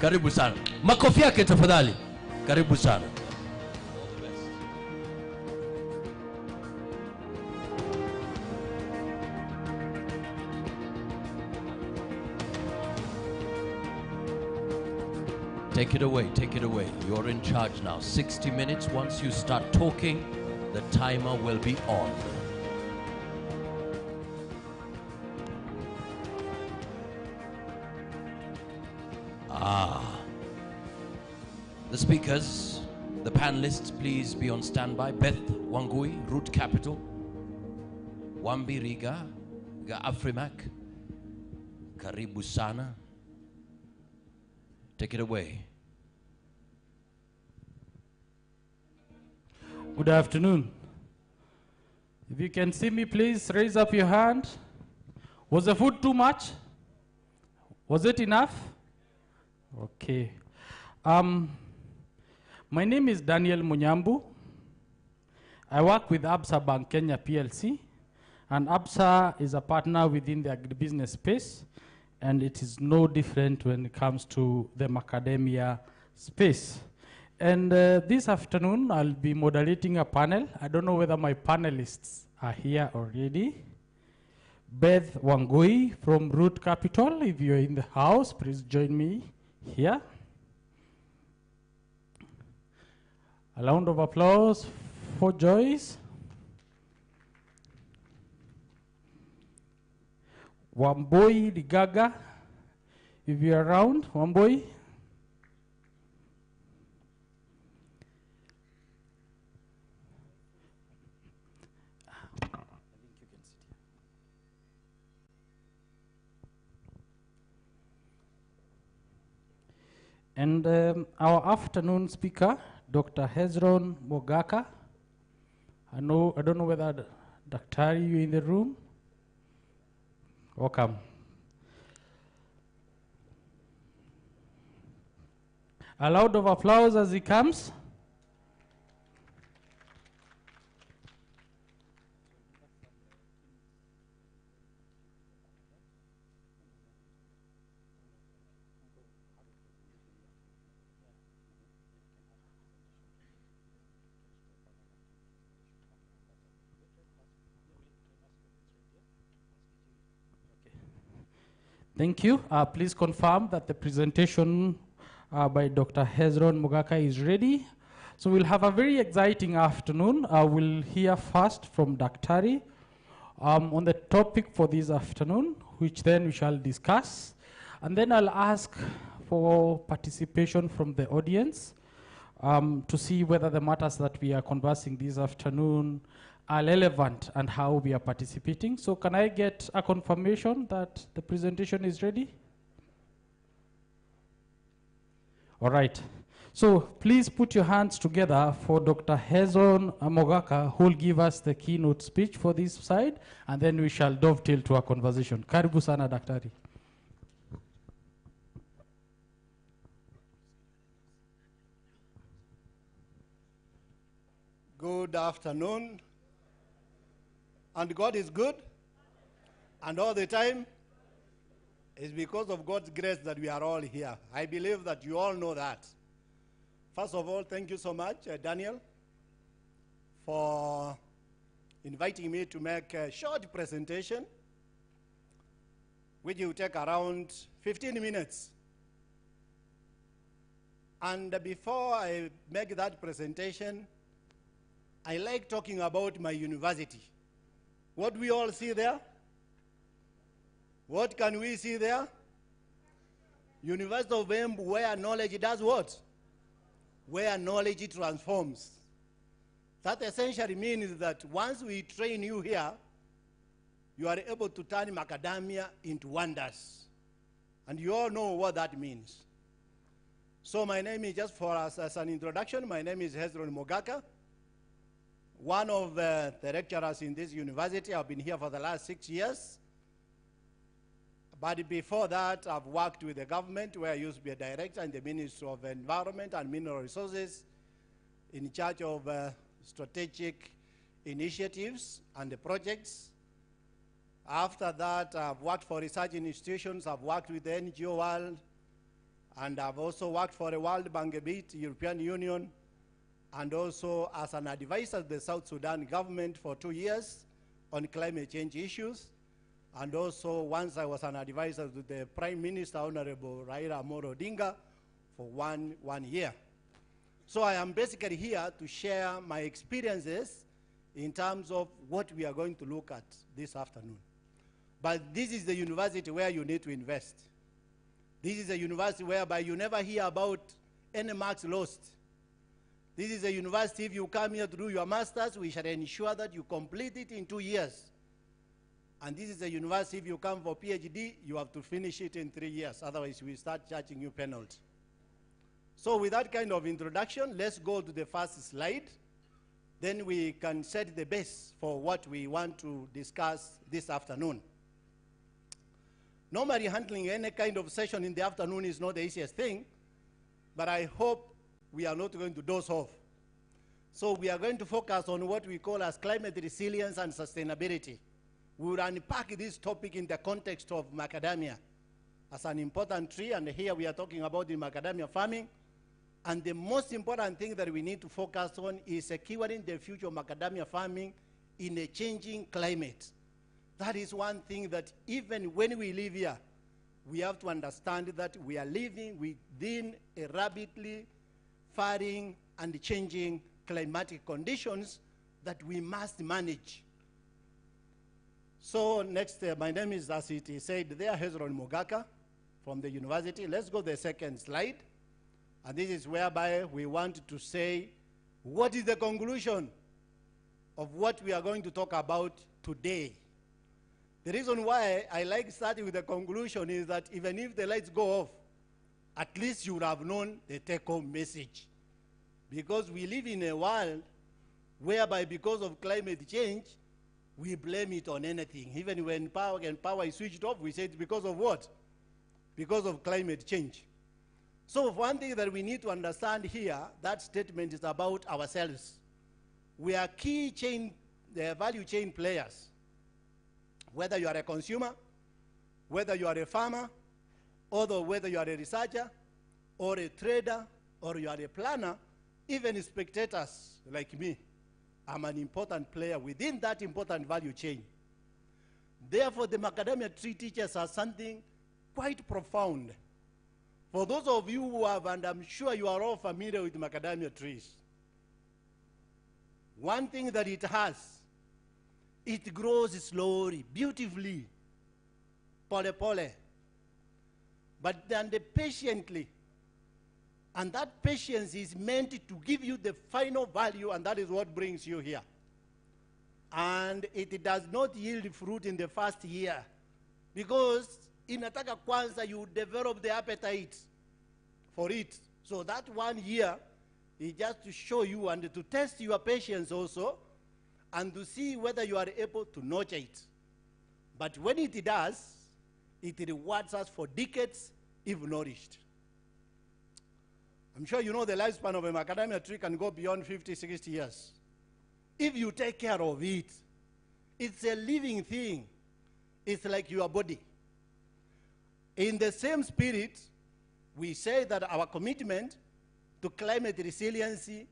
Karibu sana. Makofi yake tafadhali. Karibu sana. Take it away, take it away. You're in charge now. 60 minutes. Once you start talking, the timer will be on. The speakers, the panelists, please be on standby. Beth Wangui, Root Capital. Wambi Riga, Ga Afrimac. Karibu sana. Take it away. Good afternoon. If you can see me, please raise up your hand. Was the food too much? Was it enough? Okay. My name is Daniel Munyambu. I work with Absa Bank Kenya PLC, and Absa is a partner within the agribusiness space, and it is no different when it comes to the macadamia space. And this afternoon, I'll be moderating a panel. I don't know whether my panelists are here already. Beth Wangui from Root Capital, if you're in the house, please join me here. A round of applause for Joyce. Wamboi Ligaga, if you're around, Wamboi. And our afternoon speaker, Dr. Hezron Mogaka. I don't know whether Dr. you in the room. Welcome. A round of applause as he comes. Thank you. Please confirm that the presentation by Dr. Hezron Mogaka is ready. So we'll have a very exciting afternoon. We'll hear first from Dr. On the topic for this afternoon, which then we shall discuss. And then I'll ask for participation from the audience to see whether the matters that we are conversing this afternoon are relevant and how we are participating. So can I get a confirmation that the presentation is ready? All right. So please put your hands together for Dr. Hezron Mogaka, who will give us the keynote speech for this side, and then we shall dovetail to our conversation. Karibu sana, Daktari. Good afternoon. And God is good, and all the time. It's because of God's grace that we are all here. I believe that you all know that. First of all, thank you so much, Daniel, for inviting me to make a short presentation, which will take around 15 minutes. And before I make that presentation, I like talking about my university. What we all see there? What can we see there? University of Embu, where knowledge does what? Where knowledge transforms. That essentially means that once we train you here, you are able to turn macadamia into wonders. And you all know what that means. So my name is, just for us as an introduction, my name is Hezron Mogaka. One of the lecturers in this university. I've been here for the last 6 years. But before that, I've worked with the government, where I used to be a director in the Ministry of Environment and Mineral Resources, in charge of strategic initiatives and the projects. After that, I've worked for research institutions. I've worked with the NGO world. And I've also worked for the World Bank a bit, European Union, and also as an advisor to the South Sudan government for 2 years on climate change issues. And also once I was an advisor to the Prime Minister, Honorable Raila Amolo Odinga, for one year. So I am basically here to share my experiences in terms of what we are going to look at this afternoon. But this is the university where you need to invest. This is a university whereby you never hear about any marks lost. This is a university, if you come here to do your master's, we shall ensure that you complete it in 2 years. And this is a university, if you come for PhD, you have to finish it in 3 years. Otherwise, we start charging you penalty. So with that kind of introduction, let's go to the first slide. Then we can set the base for what we want to discuss this afternoon. Normally, handling any kind of session in the afternoon is not the easiest thing, but I hope we are not going to doze off. So we are going to focus on what we call as climate resilience and sustainability. We will unpack this topic in the context of macadamia as an important tree, and here we are talking about the macadamia farming. And the most important thing that we need to focus on is securing the future of macadamia farming in a changing climate. That is one thing that even when we live here, we have to understand that we are living within a rapidly varying and changing climatic conditions that we must manage. So next, my name is, as it is said there, Hezron Mugaka from the university. Let's go to the second slide. And this is whereby we want to say, what is the conclusion of what we are going to talk about today? The reason why I like starting with the conclusion is that even if the lights go off, at least you would have known the take-home message. Because we live in a world whereby because of climate change, we blame it on anything. Even when power is switched off, we say it's because of what? Because of climate change. So one thing that we need to understand here, that statement is about ourselves. We are key value chain players. Whether you are a consumer, whether you are a farmer, or whether you are a researcher, or a trader, or you are a planner, even spectators like me, I'm an important player within that important value chain. Therefore, the macadamia tree teaches us something quite profound. For those of you who have, and I'm sure you are all familiar with macadamia trees, one thing that it has, it grows slowly, beautifully, pole. But then patiently, and that patience is meant to give you the final value, and that is what brings you here. And it does not yield fruit in the first year, because inataka kwanza you develop the appetite for it. So that 1 year is just to show you and to test your patience also, and to see whether you are able to nurture it. But when it does, it rewards us for decades if nourished. I'm sure you know the lifespan of a macadamia tree can go beyond 50, 60 years. If you take care of it, it's a living thing. It's like your body. In the same spirit, we say that our commitment to climate resiliency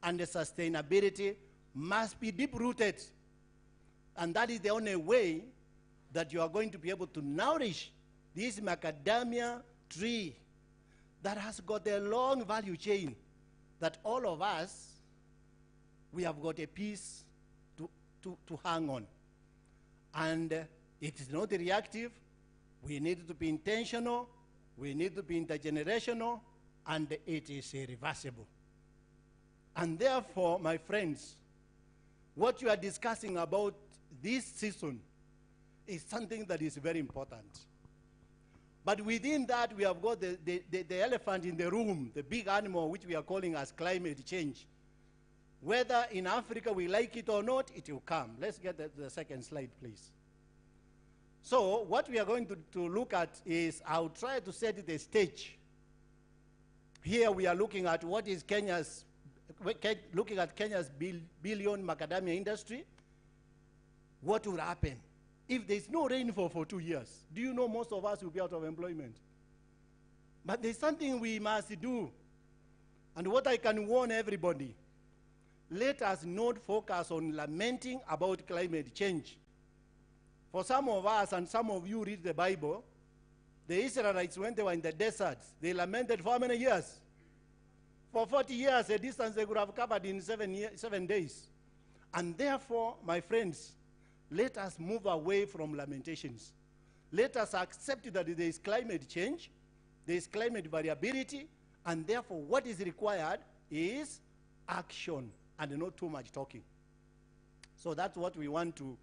and sustainability must be deep-rooted. And that is the only way that you are going to be able to nourish this macadamia tree that has got a long value chain that all of us, we have got a piece to hang on. And it is not reactive. We need to be intentional. We need to be intergenerational. And it is irreversible. And therefore, my friends, what you are discussing about this season is something that is very important. But within that, we have got the elephant in the room, the big animal, which we are calling as climate change. Whether in Africa we like it or not, it will come. Let's get the second slide, please. So what we are going to look at is, I'll try to set the stage. Here we are looking at what is Kenya's billion macadamia industry. What will happen if there's no rainfall for 2 years? Do you know most of us will be out of employment? But there's something we must do. And what I can warn everybody, let us not focus on lamenting about climate change. For some of us, and some of you read the Bible, the Israelites, when they were in the desert, they lamented for how many years? For 40 years, a distance they could have covered in 7 days. And therefore, my friends, let us move away from lamentations. Let us accept that there is climate change, there is climate variability, and therefore what is required is action and not too much talking. So that's what we want to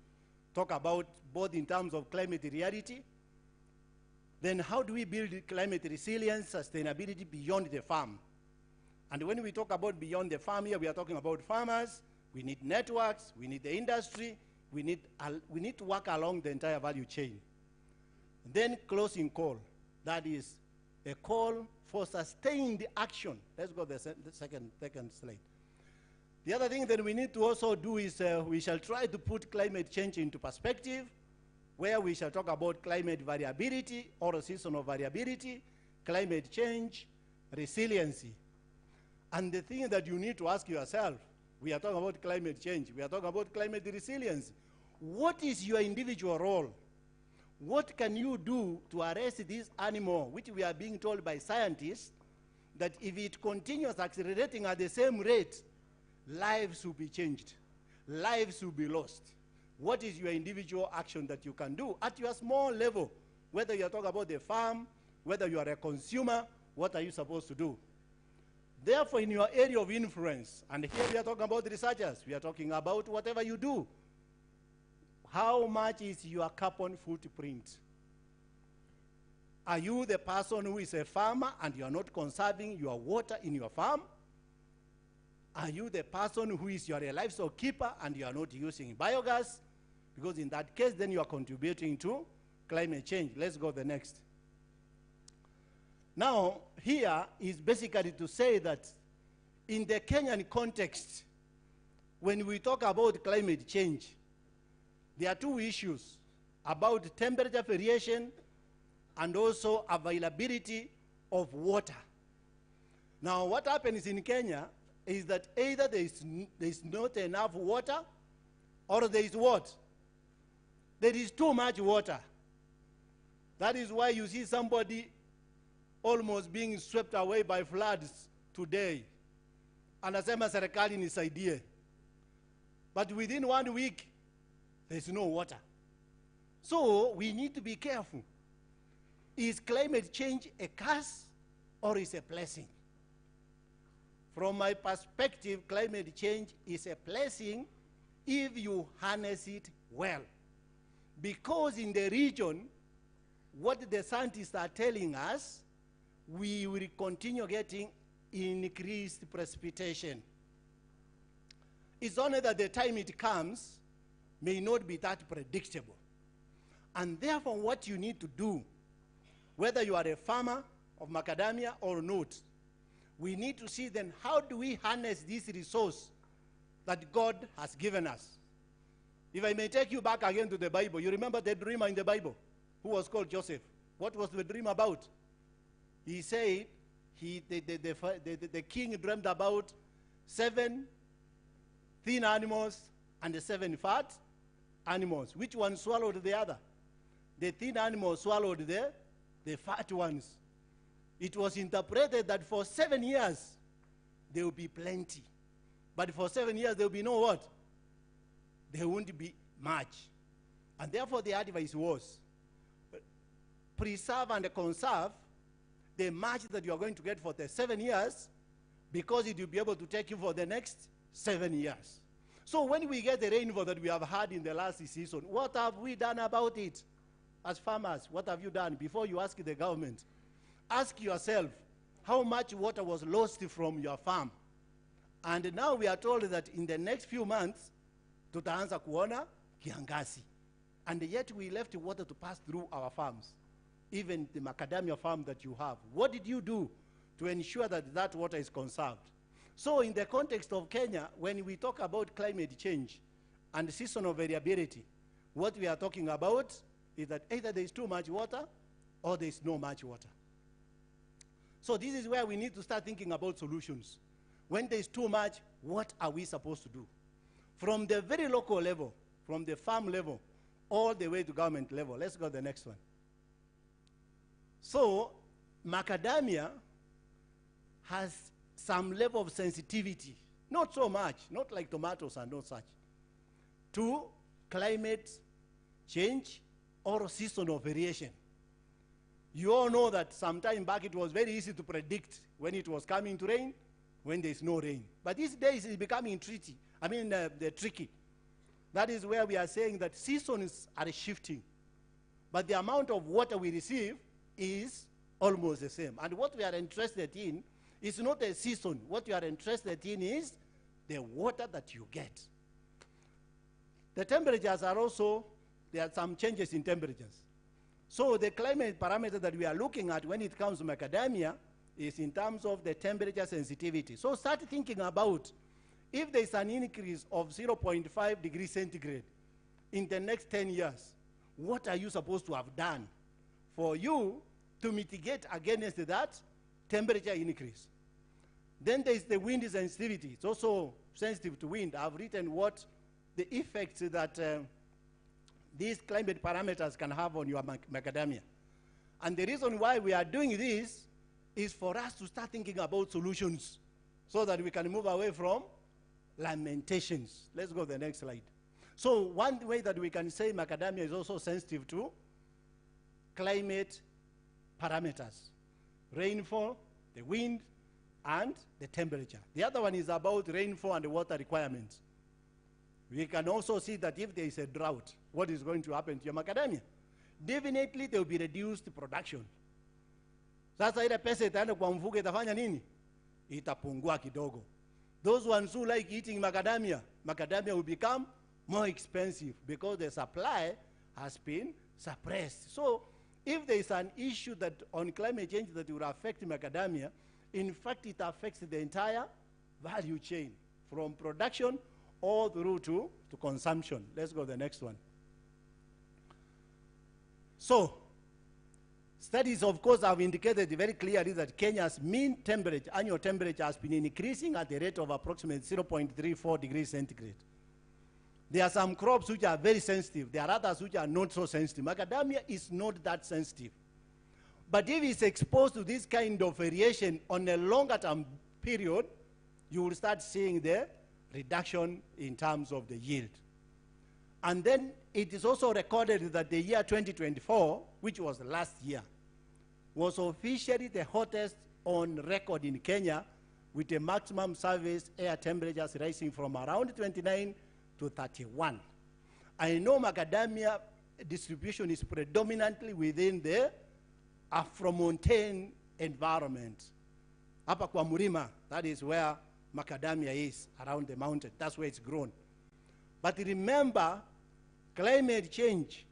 talk about, both in terms of climate reality. Then how do we build climate resilience, sustainability beyond the farm? And when we talk about beyond the farm here, we are talking about farmers, we need networks, we need the industry, we need to work along the entire value chain. Then closing call, that is a call for sustained action. Let's go to the second slide. The other thing that we need to also do is we shall try to put climate change into perspective, where we shall talk about climate variability or seasonal variability, climate change, resiliency. And the thing that you need to ask yourself, we are talking about climate change, we are talking about climate resilience. What is your individual role? What can you do to arrest this animal, which we are being told by scientists, that if it continues accelerating at the same rate, lives will be changed, lives will be lost. What is your individual action that you can do at your small level? Whether you're talking about the farm, whether you are a consumer, what are you supposed to do? Therefore, in your area of influence, and here we are talking about researchers, we are talking about whatever you do, how much is your carbon footprint? Are you the person who is a farmer and you are not conserving your water in your farm? Are you the person who is a livestock keeper and you are not using biogas? Because in that case, then you are contributing to climate change. Let's go to the next. Now, here is basically to say that in the Kenyan context, when we talk about climate change, there are two issues about temperature variation and also availability of water. Now, what happens in Kenya is that either there is not enough water or there is what? There is too much water. That is why you see somebody almost being swept away by floods today. Anasema serikali nisaidie. But within 1 week, there's no water. So we need to be careful. Is climate change a curse or is a blessing? From my perspective, climate change is a blessing if you harness it well. Because in the region, what the scientists are telling us, we will continue getting increased precipitation. It's only that the time it comes may not be that predictable. And therefore, what you need to do, whether you are a farmer of macadamia or not, we need to see then how do we harness this resource that God has given us. If I may take you back again to the Bible, you remember the dreamer in the Bible who was called Joseph. What was the dream about? He said the king dreamed about 7 thin animals and 7 fat animals. Which one swallowed the other? The thin animals swallowed the fat ones. It was interpreted that for 7 years there will be plenty. But for 7 years there will be no what? There won't be much. And therefore the advice was, preserve and conserve the much that you are going to get for the 7 years, because it will be able to take you for the next 7 years. So when we get the rainfall that we have had in the last season, what have we done about it? As farmers, what have you done? Before you ask the government, ask yourself, how much water was lost from your farm? And now we are told that in the next few months, tutaanza kuona kiangazi. And yet we left water to pass through our farms. Even the macadamia farm that you have. What did you do to ensure that that water is conserved? So in the context of Kenya, when we talk about climate change and seasonal variability, what we are talking about is that either there is too much water or there is no much water. So this is where we need to start thinking about solutions. When there's too much, what are we supposed to do? From the very local level, from the farm level, all the way to government level. Let's go to the next one. So macadamia has some level of sensitivity, not so much, not like tomatoes and no such, to climate change or seasonal variation. You all know that some time back it was very easy to predict when it was coming to rain, when there's no rain. But these days it's becoming tricky. That is where we are saying that seasons are shifting. But the amount of water we receive is almost the same. And what we are interested in is not a season. What you are interested in is the water that you get. The temperatures are also, there are some changes in temperatures. So the climate parameter that we are looking at when it comes to macadamia is in terms of the temperature sensitivity. So start thinking about if there's an increase of 0.5 degrees centigrade in the next 10 years, what are you supposed to have done for you to mitigate against that temperature increase? Then there's the wind sensitivity. It's also sensitive to wind. I've written what the effects that these climate parameters can have on your macadamia. And the reason why we are doing this is for us to start thinking about solutions so that we can move away from lamentations. Let's go to the next slide. So one way that we can say macadamia is also sensitive to climate parameters: rainfall, the wind, and the temperature. The other one is about rainfall and the water requirements. We can also see that if there is a drought, what is going to happen to your macadamia? Definitely there will be reduced production. Sasa ile pesa itaenda kwa mvuke itafanya nini? Itapungua kidogo. Those ones who like eating macadamia will become more expensive because the supply has been suppressed. So if there is an issue that on climate change that will affect macadamia, in fact it affects the entire value chain from production all through to consumption. Let's go to the next one. So studies, of course, have indicated very clearly that Kenya's mean temperature, annual temperature, has been increasing at the rate of approximately 0.34 degrees centigrade. There are some crops which are very sensitive. There are others which are not so sensitive. Macadamia is not that sensitive. But if it's exposed to this kind of variation on a longer term period, you will start seeing the reduction in terms of the yield. And then it is also recorded that the year 2024, which was last year, was officially the hottest on record in Kenya, with the maximum surface air temperatures rising from around 29 to 31. I know macadamia distribution is predominantly within the Afromontane environment. Hapa kwa Murima, that is where macadamia is, around the mountain. That's where it's grown. But remember, climate change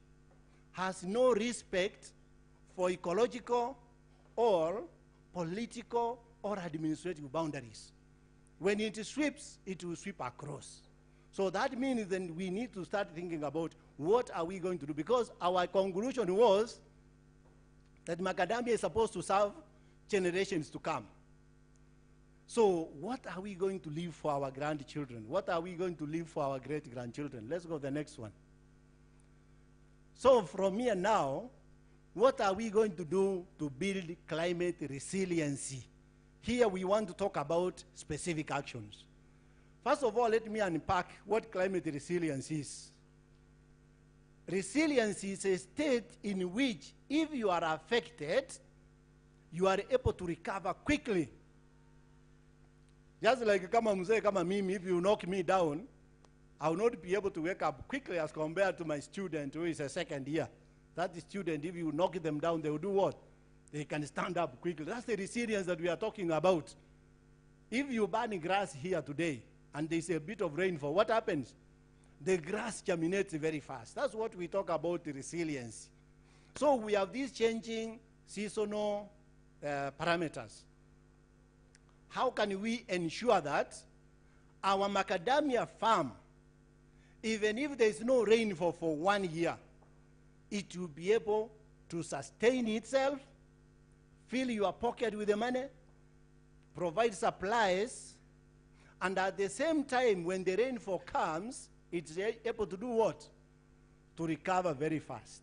has no respect for ecological or political or administrative boundaries. When it sweeps, it will sweep across. So that means then we need to start thinking about what are we going to do, because our conclusion was that macadamia is supposed to serve generations to come. So what are we going to leave for our grandchildren? What are we going to leave for our great-grandchildren? Let's go to the next one. So from here now, what are we going to do to build climate resiliency? Here we want to talk about specific actions. First of all, let me unpack what climate resilience is. Resilience is a state in which if you are affected, you are able to recover quickly. Just like kama mzee kama mimi, if you knock me down, I will not be able to wake up quickly as compared to my student who is a second year. That student, if you knock them down, they will do what? They can stand up quickly. That's the resilience that we are talking about. If you burn grass here today and there's a bit of rainfall, what happens? The grass germinates very fast. That's what we talk about, the resilience. So we have these changing seasonal parameters. How can we ensure that our macadamia farm, even if there's no rainfall for 1 year, it will be able to sustain itself, fill your pocket with the money, provide supplies, and at the same time, when the rainfall comes, it's able to do what? To recover very fast.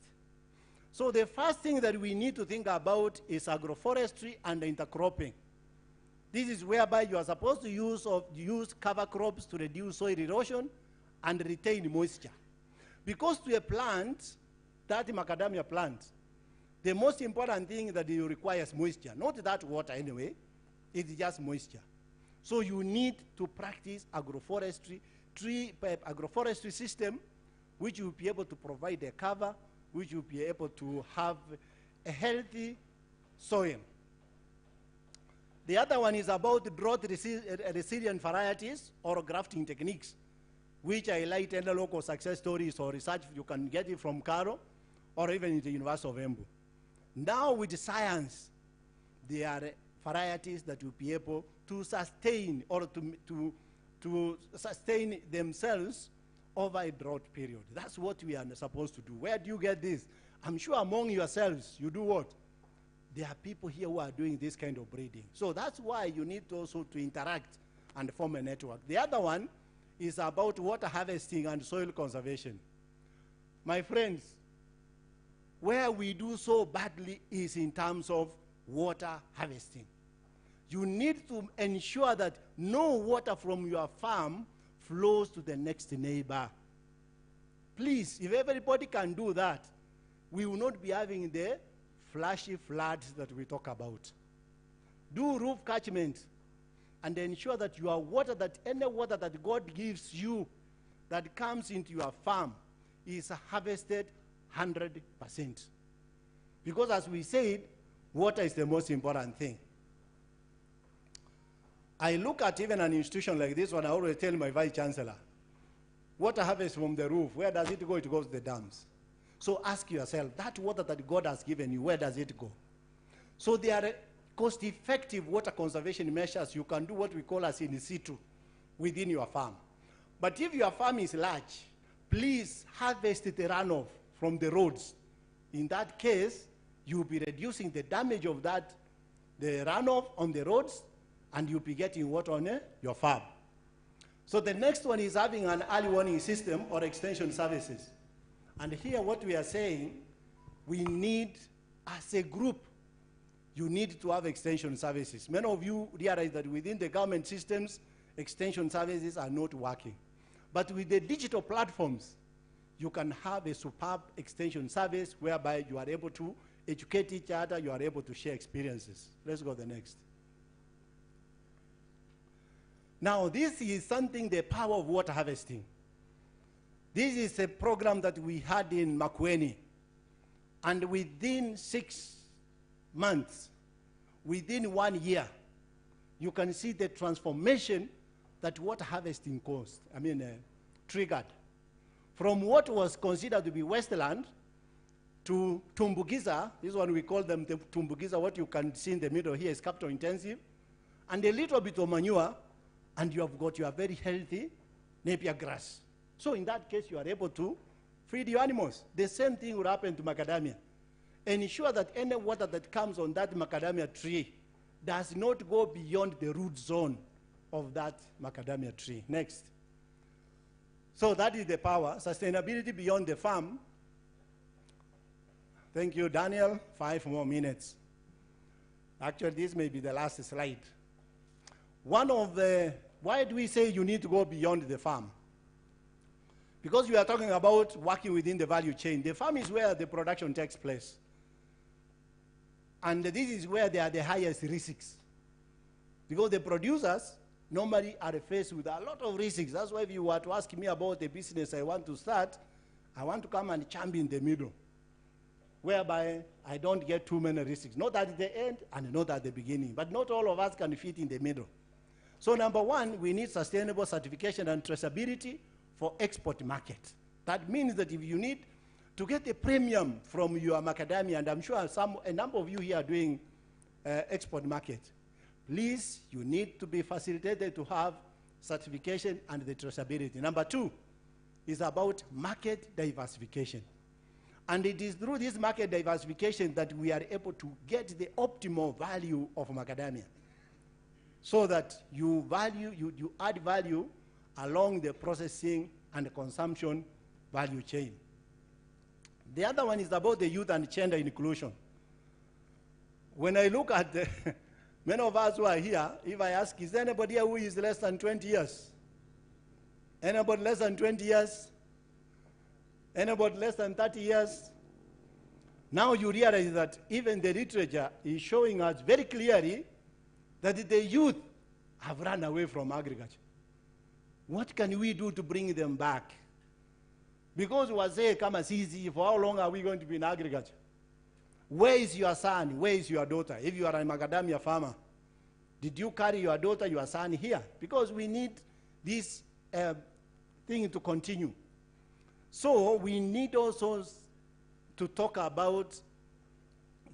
So the first thing that we need to think about is agroforestry and intercropping. This is whereby you are supposed to use cover crops to reduce soil erosion and retain moisture. Because to a plant, that macadamia plant, the most important thing that it requires moisture, not that water anyway, it's just moisture. So you need to practice agroforestry, agroforestry system, which will be able to provide a cover, which will be able to have a healthy soil. The other one is about drought resilient varieties or grafting techniques, which I highlight in the local success stories or research. You can get it from Caro or even in the University of Embu. Now with science, there are varieties that will be able to sustain or to sustain themselves over a drought period. That's what we are supposed to do. Where do you get this? I'm sure among yourselves, you do what? There are people here who are doing this kind of breeding. So that's why you need also to interact and form a network. The other one is about water harvesting and soil conservation. My friends, where we do so badly is in terms of water harvesting. You need to ensure that no water from your farm flows to the next neighbor. Please, if everybody can do that, we will not be having the flashy floods that we talk about. Do roof catchment and ensure that your water, that any water that God gives you that comes into your farm is harvested 100%. Because as we said, water is the most important thing. I look at even an institution like this one, I always tell my vice chancellor, water harvest from the roof, where does it go? It goes to the dams. So ask yourself, that water that God has given you, where does it go? So there are cost-effective water conservation measures you can do, what we call as in situ within your farm. But if your farm is large, please harvest the runoff from the roads. In that case, you'll be reducing the damage of that, the runoff on the roads, and you'll be getting water on your farm. So the next one is having an early warning system or extension services. And here what we are saying, we need, as a group, you need to have extension services. Many of you realize that within the government systems, extension services are not working. But with the digital platforms, you can have a superb extension service whereby you are able to educate each other, you are able to share experiences. Let's go to the next. Now, this is something, the power of water harvesting. This is a program that we had in Makueni. And within 6 months, within 1 year, you can see the transformation that water harvesting triggered. From what was considered to be wasteland to Tumbugiza, this one we call them the Tumbugiza, what you can see in the middle here is capital intensive, and a little bit of manure, and you have got your very healthy napier grass. So in that case, you are able to feed your animals. The same thing will happen to macadamia. Ensure that any water that comes on that macadamia tree does not go beyond the root zone of that macadamia tree. Next. So that is the power. Sustainability beyond the farm. Thank you, Daniel. 5 more minutes. Actually, this may be the last slide. Why do we say you need to go beyond the farm? Because we are talking about working within the value chain. The farm is where the production takes place. And this is where there are the highest risks. Because the producers normally are faced with a lot of risks. That's why if you were to ask me about the business I want to start, I want to come and champion in the middle, whereby I don't get too many risks. Not at the end and not at the beginning. But not all of us can fit in the middle. So number one, we need sustainable certification and traceability for export market. That means that if you need to get a premium from your macadamia, and I'm sure a number of you here are doing export market, please, you need to be facilitated to have certification and the traceability. Number two is about market diversification. And it is through this market diversification that we are able to get the optimal value of macadamia, so that you add value along the processing and consumption value chain. The other one is about the youth and gender inclusion. When I look at the many of us who are here, if I ask, is there anybody here who is less than 20 years? Anybody less than 20 years? Anybody less than 30 years? Now you realize that even the literature is showing us very clearly that the youth have run away from agriculture. What can we do to bring them back? Because we say, come as easy, for how long are we going to be in agriculture? Where is your son? Where is your daughter? If you are a macadamia farmer, did you carry your daughter, your son here? Because we need this thing to continue. So we need also to talk about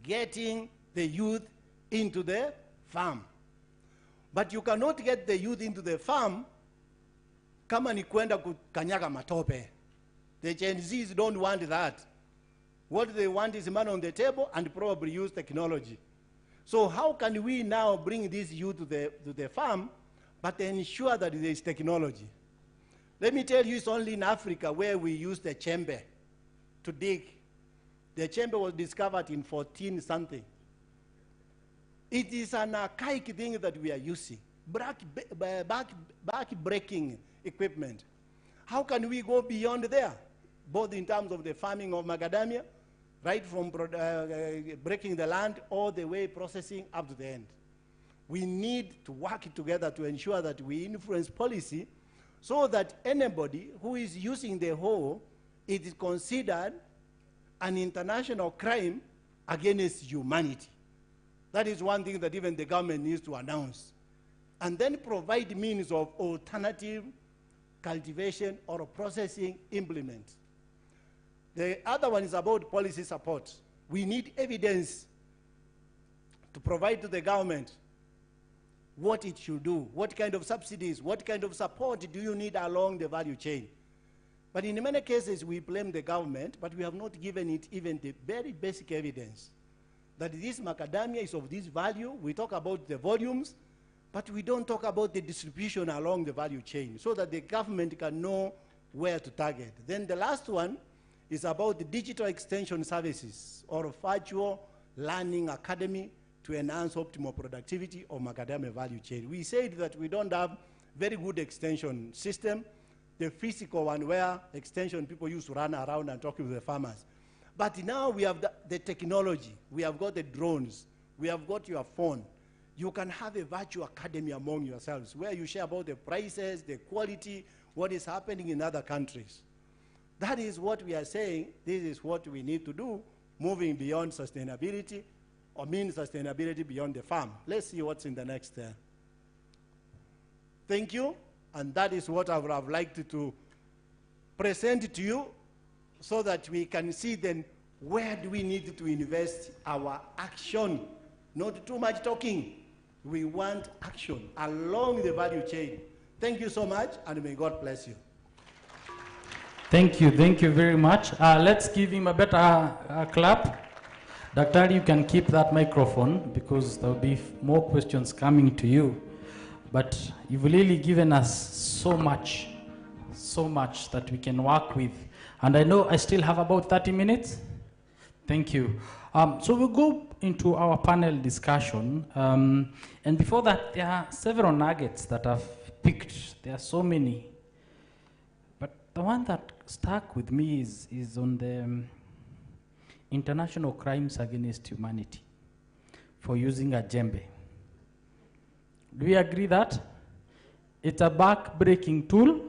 getting the youth into the farm. But you cannot get the youth into the farm kama ni kwenda kukanyaga matope. The Gen Zs don't want that. What they want is money on the table and probably use technology. So how can we now bring this youth to the farm, but ensure that there is technology? Let me tell you, it's only in Africa where we use the chamber to dig. The chamber was discovered in 14 something. It is an archaic thing that we are using, back-breaking equipment. How can we go beyond there, both in terms of the farming of macadamia, right from breaking the land all the way processing up to the end? We need to work together to ensure that we influence policy so that anybody who is using the whole, it is considered an international crime against humanity. That is one thing that even the government needs to announce. And then provide means of alternative cultivation or processing implement. The other one is about policy support. We need evidence to provide to the government what it should do, what kind of subsidies, what kind of support do you need along the value chain. But in many cases, we blame the government, but we have not given it even the very basic evidence that this macadamia is of this value. We talk about the volumes, but we don't talk about the distribution along the value chain so that the government can know where to target. Then the last one is about the digital extension services or virtual learning academy to enhance optimal productivity of macadamia value chain. We said that we don't have very good extension system, the physical one where extension people used to run around and talk to the farmers. But now we have the technology. We have got the drones. We have got your phone. You can have a virtual academy among yourselves where you share about the prices, the quality, what is happening in other countries. That is what we are saying. This is what we need to do, moving beyond sustainability, or mean sustainability beyond the farm. Let's see what's in the next. Thank you. And that is what I would have liked to present to you so that we can see then where do we need to invest our action. Not too much talking. We want action along the value chain. Thank you so much, and may God bless you. Thank you very much. Let's give him a better clap. Dr. You can keep that microphone because there will be more questions coming to you. But you've really given us so much that we can work with. And I know I still have about 30 minutes. Thank you. So we'll go into our panel discussion. And before that, there are several nuggets that I've picked. There are so many. But the one that stuck with me is on the international crimes against humanity for using a djembe. Do we agree that it's a back-breaking tool,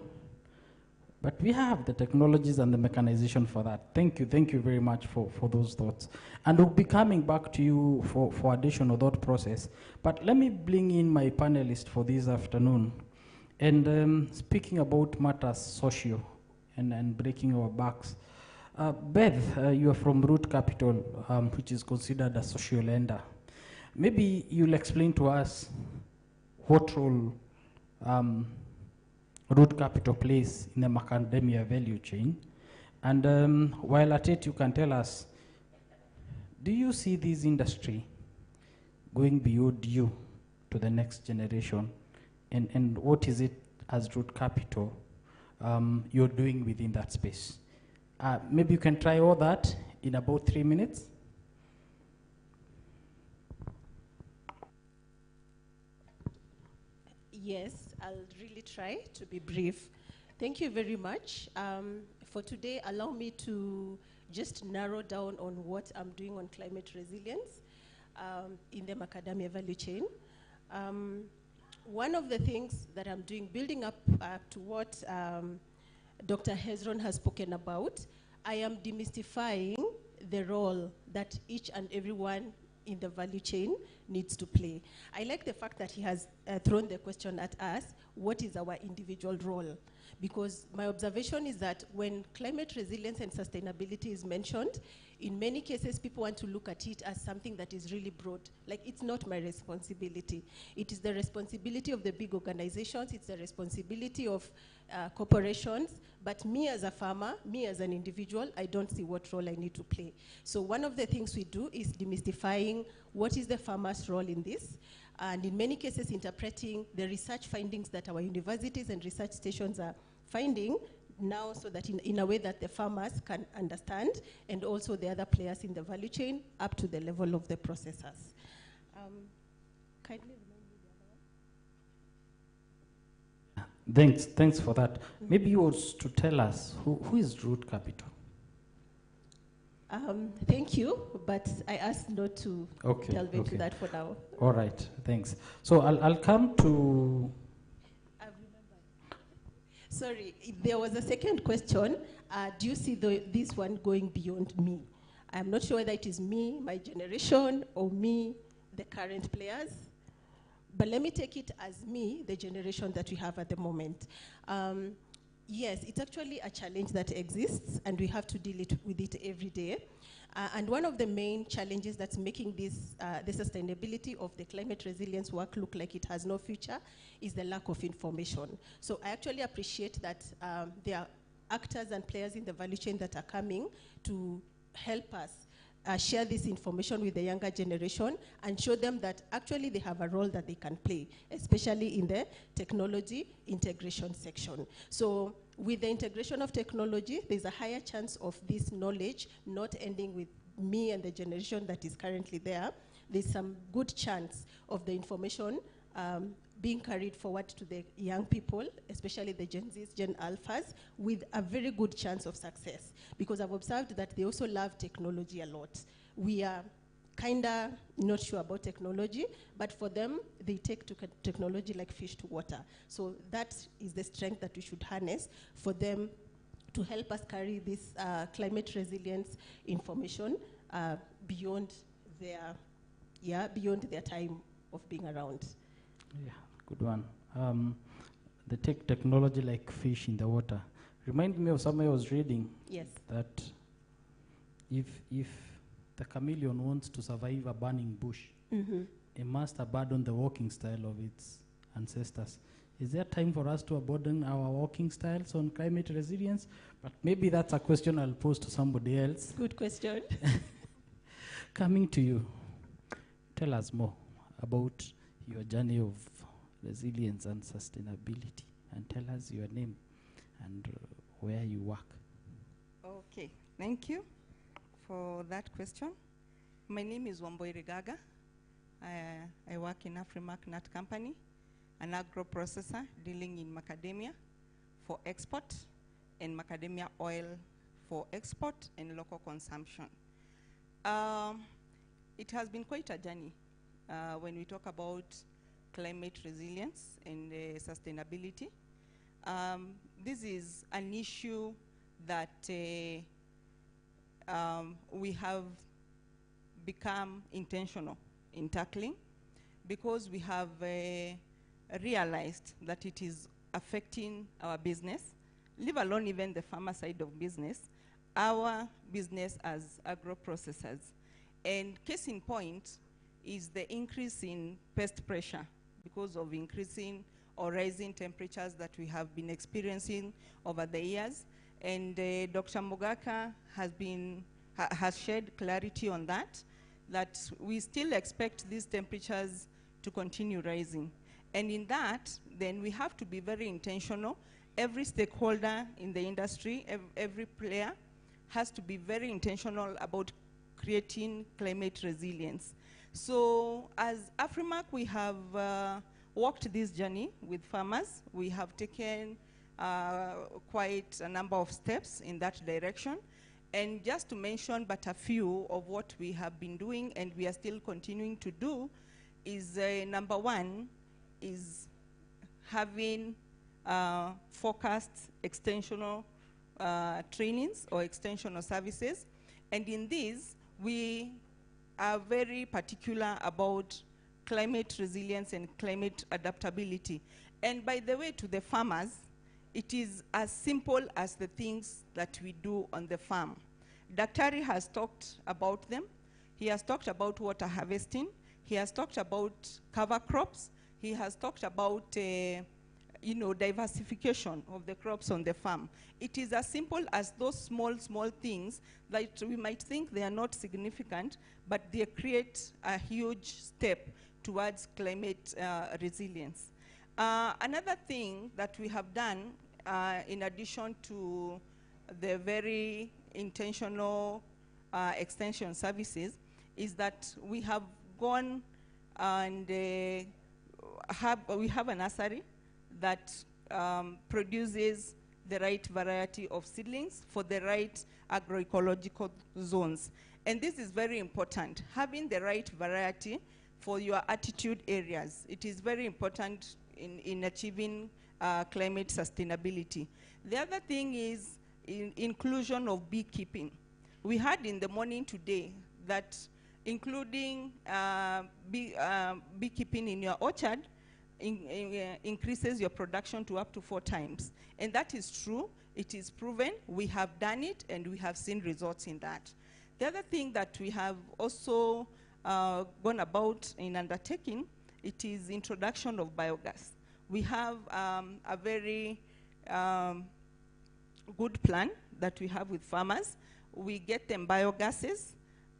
but we have the technologies and the mechanization for that? Thank you very much for those thoughts. And we'll be coming back to you for additional thought process. But let me bring in my panelists for this afternoon. And speaking about matters social and breaking our backs. Beth, you are from Root Capital, which is considered a social lender. Maybe you'll explain to us what role Root Capital plays in the macadamia value chain, And while at it, you can tell us, do you see this industry going beyond you to the next generation? And what is it as Root Capital you're doing within that space? Maybe you can try all that in about 3 minutes. Yes, I'll really try to be brief. Thank you very much. For today, allow me to just narrow down on what I'm doing on climate resilience in the macadamia value chain. One of the things that I'm doing, building up to what Dr. Hezron has spoken about, I am demystifying the role that each and everyone in the value chain needs to play. I like the fact that he has thrown the question at us, what is our individual role? Because my observation is that when climate resilience and sustainability is mentioned, in many cases people want to look at it as something that is really broad. Like, it's not my responsibility. It is the responsibility of the big organizations, it's the responsibility of corporations, but me as a farmer, me as an individual, I don't see what role I need to play. So one of the things we do is demystifying what is the farmer's role in this, and in many cases interpreting the research findings that our universities and research stations are finding now, so that in a way that the farmers can understand, and also the other players in the value chain up to the level of the processors. Kindly remind me the other one. Thanks for that. Maybe you was to tell us who is Root Capital. Thank you, but I asked not to delve into that for now. All right, thanks. So I'll come to... I've remembered. Sorry, there was a second question. Do you see this one going beyond me? I'm not sure whether it is me, my generation, or me, the current players. But let me take it as me, the generation that we have at the moment. Yes, it's actually a challenge that exists, and we have to deal with it every day. And one of the main challenges that's making this, the sustainability of the climate resilience work look like it has no future is the lack of information. So I actually appreciate that there are actors and players in the value chain that are coming to help us share this information with the younger generation and show them that actually they have a role that they can play, especially in the technology integration section. So with the integration of technology, there's a higher chance of this knowledge not ending with me and the generation that is currently there. There's some good chance of the information being carried forward to the young people, especially the Gen Zs, Gen Alphas, with a very good chance of success. Because I've observed that they also love technology a lot. We are kinda not sure about technology, but for them, they take to technology like fish to water. So that is the strength that we should harness for them to help us carry this climate resilience information beyond their time of being around. Yeah, good one. They take technology like fish in the water. Remind me of somewhere I was reading. Yes. That if the chameleon wants to survive a burning bush, it must abandon the walking style of its ancestors. Is there time for us to abandon our walking styles on climate resilience? But maybe that's a question I'll pose to somebody else. Good question. Coming to you, tell us more about your journey of resilience and sustainability, and tell us your name and where you work. Okay, thank you for that question. My name is Wamboire Gaga. I work in Afrimac Nut Company, an agro-processor dealing in macadamia for export and macadamia oil for export and local consumption. It has been quite a journey when we talk about climate resilience and sustainability. This is an issue that we have become intentional in tackling, because we have realized that it is affecting our business, leave alone even the farmer side of business, our business as agro-processors. And case in point is the increase in pest pressure because of increasing or rising temperatures that we have been experiencing over the years. And Dr. Mugaka has shared clarity on that we still expect these temperatures to continue rising. And in that, then we have to be very intentional. Every stakeholder in the industry, every player has to be very intentional about creating climate resilience. So as Afrimac, we have walked this journey with farmers. We have taken quite a number of steps in that direction. And just to mention but a few of what we have been doing and we are still continuing to do is number one is having focused extensional trainings or extensional services. And in these, we are very particular about climate resilience and climate adaptability. And by the way, to the farmers, it is as simple as the things that we do on the farm. Daktari has talked about them. He has talked about water harvesting. He has talked about cover crops. He has talked about diversification of the crops on the farm. It is as simple as those small things that we might think they are not significant, but they create a huge step towards climate resilience. Another thing that we have done, in addition to the very intentional extension services, is that we have gone and we have a nursery that produces the right variety of seedlings for the right agroecological zones. And this is very important, having the right variety for your altitude areas. It is very important in achieving climate sustainability. The other thing is inclusion of beekeeping. We heard in the morning today that including beekeeping in your orchard increases your production to up to 4 times. And that is true. It is proven. We have done it, and we have seen results in that. The other thing that we have also gone about in undertaking, it is introduction of biogas. We have a very good plan that we have with farmers. We get them biogases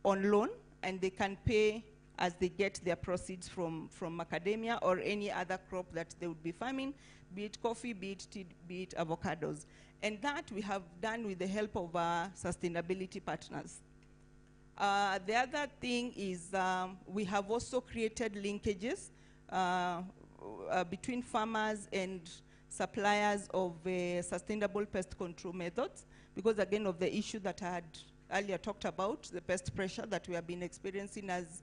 on loan, and they can pay as they get their proceeds from macadamia or any other crop that they would be farming, be it coffee, be it tea, be it avocados. And that we have done with the help of our sustainability partners. The other thing is we have also created linkages between farmers and suppliers of sustainable pest control methods, because again of the issue that I had earlier talked about, the pest pressure that we have been experiencing as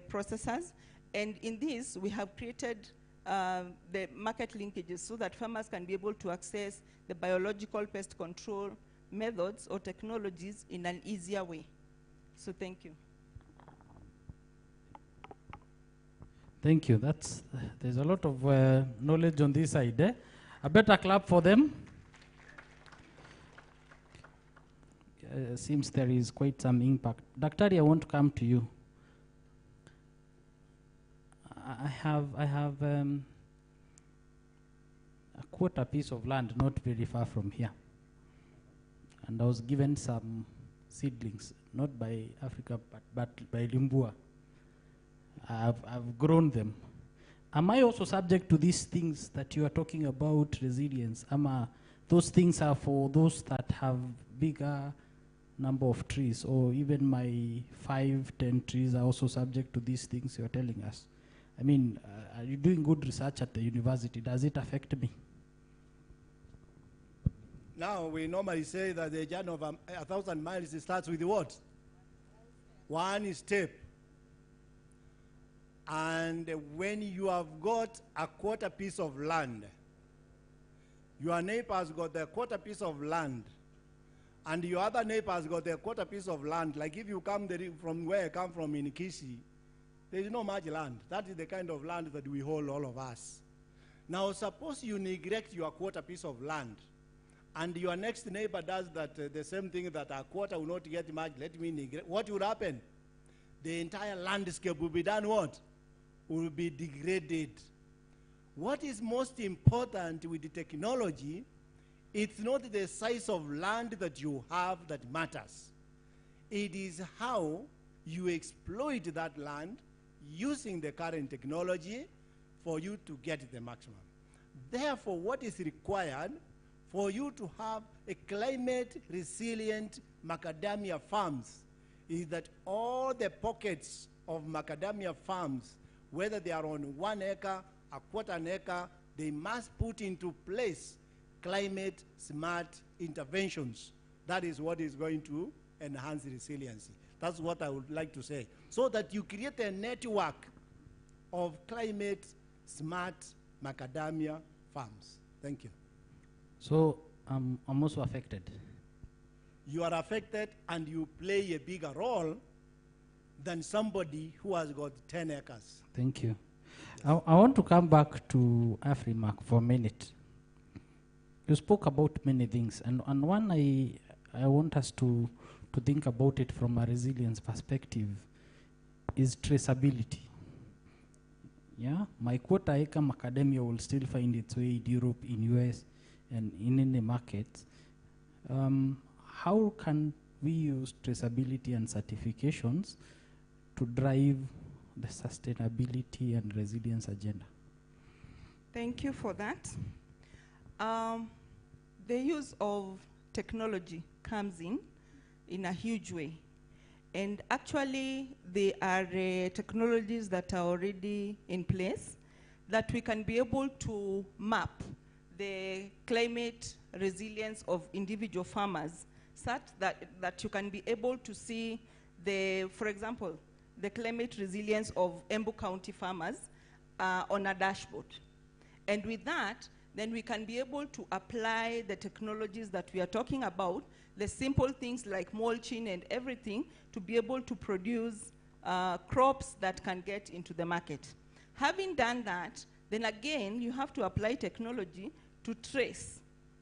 processors. And in this, we have created the market linkages so that farmers can be able to access the biological pest control methods or technologies in an easier way. So thank you. Thank you. There's a lot of knowledge on this side. Eh? A better clap for them. Seems there is quite some impact. Daktari, I want to come to you. I have a quarter piece of land not very far from here. And I was given some seedlings, not by Africa, but by Limbua. I've grown them. Am I also subject to these things that you are talking about, resilience? Those things are for those that have bigger number of trees, or even my 5-10 trees are also subject to these things you're telling us? I mean, are you doing good research at the university? Does it affect me? Now, we normally say that the journey of 1,000 miles starts with what? One step. And when you have got a quarter piece of land, your neighbor has got a quarter piece of land, and your other neighbor has got a quarter piece of land. Like if you come from where I come from in Kishi, there is no much land. That is the kind of land that we hold, all of us. Now, suppose you neglect your quarter piece of land, and your next neighbor does that the same thing, that a quarter will not get much, let me neglect. What will happen? The entire landscape will be done what? Will be degraded. What is most important with the technology It's not the size of land that you have that matters. It is how you exploit that land using the current technology for you to get the maximum. Therefore, what is required for you to have a climate resilient macadamia farms is that all the pockets of macadamia farms, whether they are on 1 acre, a quarter an acre, they must put into place climate smart interventions. That is what is going to enhance resiliency. That's what I would like to say. So that you create a network of climate smart macadamia farms. Thank you. So I'm also affected. You are affected and you play a bigger role than somebody who has got 10 acres. Thank you. I want to come back to Afrimac for a minute. You spoke about many things, and one I want us to think about it from a resilience perspective is traceability. Yeah, my quarter acre macadamia will still find its way in Europe, in US, and in any market. How can we use traceability and certifications to drive the sustainability and resilience agenda? Thank you for that. The use of technology comes in a huge way. And actually, there are technologies that are already in place that we can be able to map the climate resilience of individual farmers, such that you can be able to see for example, the climate resilience of Embu County farmers on a dashboard. And with that, then we can be able to apply the technologies that we are talking about, the simple things like mulching and everything, to be able to produce crops that can get into the market. Having done that, then again, you have to apply technology to trace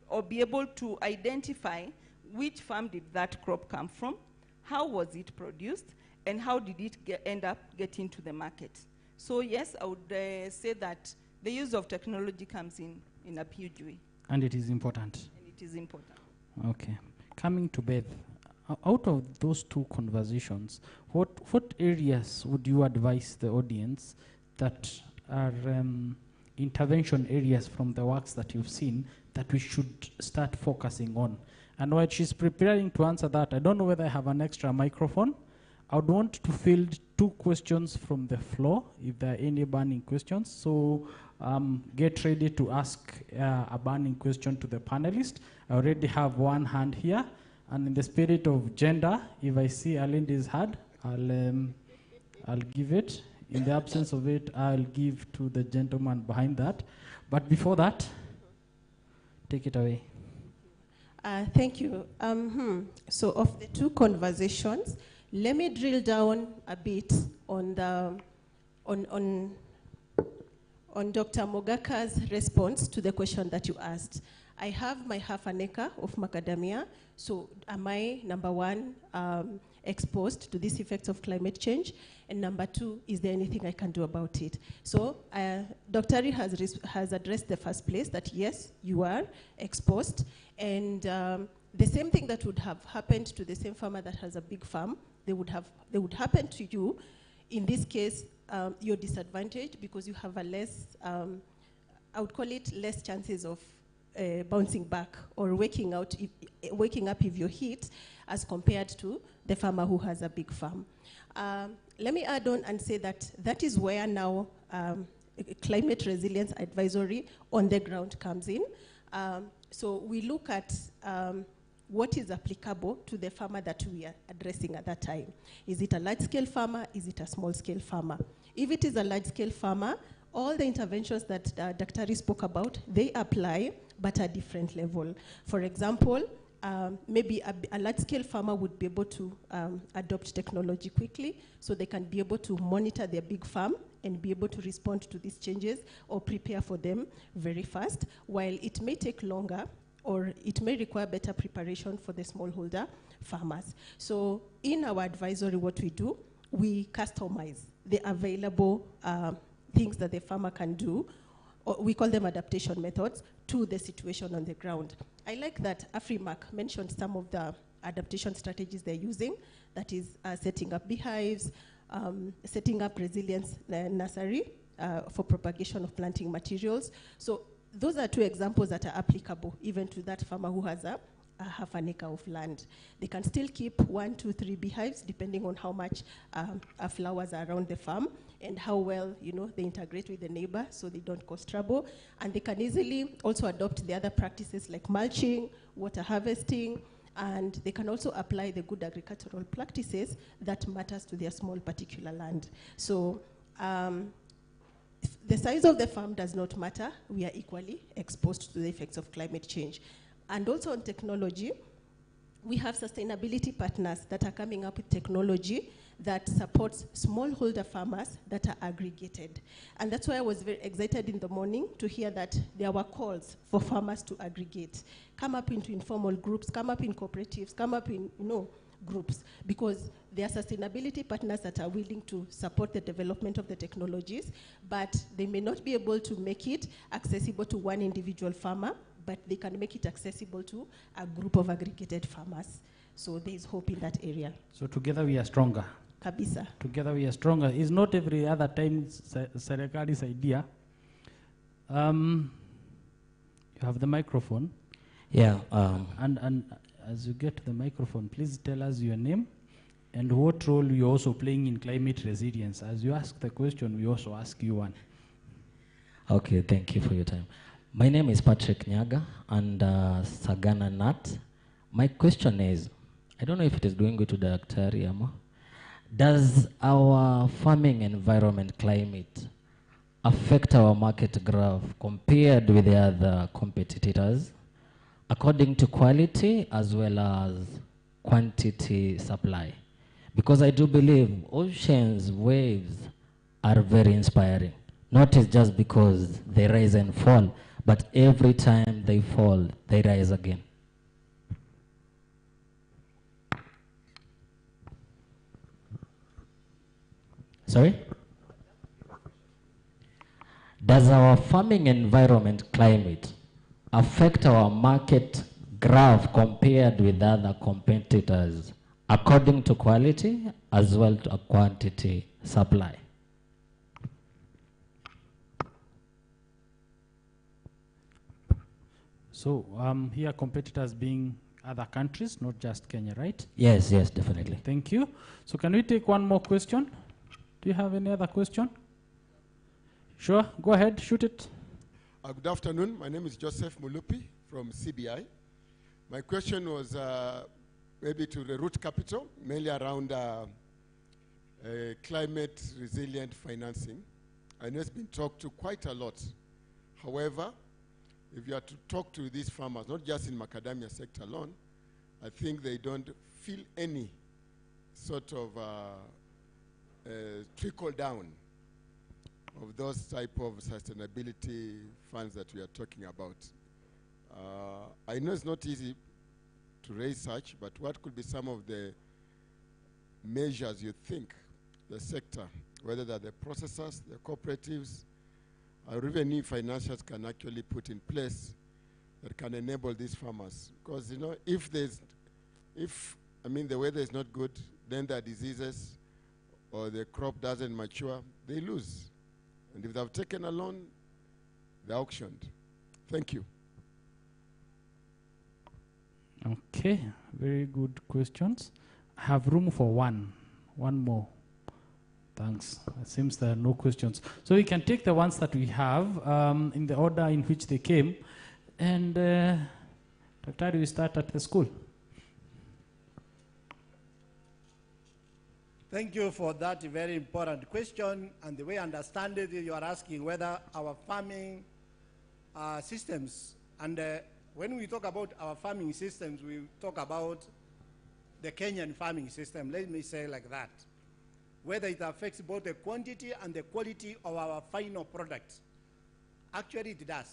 or be able to identify which farm did that crop come from, how was it produced, and how did it end up getting to the market. So yes, I would say that the use of technology comes in a huge way. And it is important. And it is important. Okay. Coming to Beth, out of those two conversations, what areas would you advise the audience that are intervention areas from the works that you've seen that we should start focusing on? And while she's preparing to answer that, I don't know whether I have an extra microphone. I would want to field 2 questions from the floor, if there are any burning questions. So get ready to ask a burning question to the panelists. I already have one hand here. And in the spirit of gender, if I see a lady's hand, I'll give it. In the absence of it, I'll give to the gentleman behind that. But before that, take it away. Thank you. So of the 2 conversations, let me drill down a bit on Dr. Mogaka's response to the question that you asked. I have my half an acre of macadamia, so am I, number 1, exposed to these effects of climate change? And number 2, is there anything I can do about it? So Dr. Ari has addressed the first place, that yes, you are exposed. And the same thing that would have happened to the same farmer that has a big farm, they would happen to you. In this case, you're disadvantaged because you have a less, I would call it less chances of bouncing back or waking up if you're hit, as compared to the farmer who has a big farm. Let me add on and say that is where now climate resilience advisory on the ground comes in. So we look at what is applicable to the farmer that we are addressing at that time. Is it a large-scale farmer? Is it a small-scale farmer? If it is a large-scale farmer, all the interventions that Dr. Ari spoke about, they apply, but at different level. For example, maybe a large-scale farmer would be able to adopt technology quickly, so they can be able to monitor their big farm and be able to respond to these changes or prepare for them very fast, while it may take longer or it may require better preparation for the smallholder farmers. So in our advisory, what we do, we customize the available things that the farmer can do or we call them adaptation methods, to the situation on the ground. I like that Afrimac mentioned some of the adaptation strategies they're using, that is setting up beehives, setting up resilience nursery for propagation of planting materials. So those are two examples that are applicable even to that farmer who has a half an acre of land. They can still keep 1, 2, 3 beehives depending on how much flowers are around the farm and how well, they integrate with the neighbor so they don't cause trouble. And they can easily also adopt the other practices like mulching, water harvesting, and they can also apply the good agricultural practices that matters to their small particular land. So the size of the farm does not matter. We are equally exposed to the effects of climate change. And also on technology, we have sustainability partners that are coming up with technology that supports smallholder farmers that are aggregated. And that's why I was very excited in the morning to hear that there were calls for farmers to aggregate, come up into informal groups, come up in cooperatives, come up in groups, because there are sustainability partners that are willing to support the development of the technologies, but they may not be able to make it accessible to one individual farmer, but they can make it accessible to a group of aggregated farmers. So there is hope in that area. So together we are stronger. Kabisa. Together we are stronger. It's not every other time Serikali's idea. You have the microphone. Yeah. And as you get to the microphone, please tell us your name and what role you're also playing in climate resilience. As you ask the question, we also ask you one. Okay, thank you for your time. My name is Patrick Nyaga and Sagana Nat. My question is, I don't know if it is doing good to Dr. Riamo. Does our farming environment climate affect our market graph compared with the other competitors according to quality as well as quantity supply? Because I do believe oceans, waves are very inspiring. Not just because they rise and fall, but every time they fall, they rise again. Sorry? Does our farming environment climate affect our market graph compared with other competitors according to quality as well as quantity supply? So here competitors being other countries, not just Kenya, right? Yes, yes, definitely. Thank you. So can we take one more question? Do you have any other question? Sure, go ahead, shoot it. Good afternoon. My name is Joseph Mulupi from CBI. My question was maybe to the root capital, mainly around climate resilient financing. I know it's been talked to quite a lot. However, if you are to talk to these farmers, not just in macadamia sector alone, I think they don't feel any sort of trickle down of those type of sustainability funds that we are talking about. I know it's not easy to raise such, but what could be some of the measures you think the sector, whether they're the processors, the cooperatives, or even if financials can actually put in place that can enable these farmers? Because if the weather is not good, then there are diseases, or the crop doesn't mature, they lose. And if they've taken a loan, they're auctioned. Thank you. Okay, very good questions. I have room for one more. Thanks. It seems there are no questions. So we can take the ones that we have in the order in which they came. And Dr. we start at the school. Thank you for that very important question. And the way I understand it, you are asking whether our farming systems, and when we talk about our farming systems, we talk about the Kenyan farming system, let me say like that, whether it affects both the quantity and the quality of our final product. Actually, it does.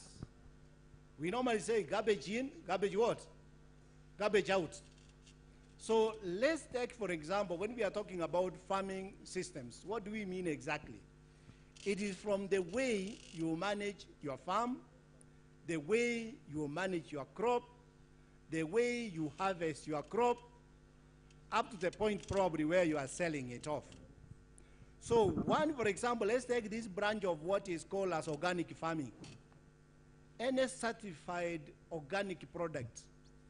We normally say garbage in, garbage what? Garbage out. So let's take, for example, when we are talking about farming systems, what do we mean exactly? It is from the way you manage your farm, the way you manage your crop, the way you harvest your crop, up to the point probably where you are selling it off. So one, for example, let's take this branch of what is called as organic farming. Any certified organic product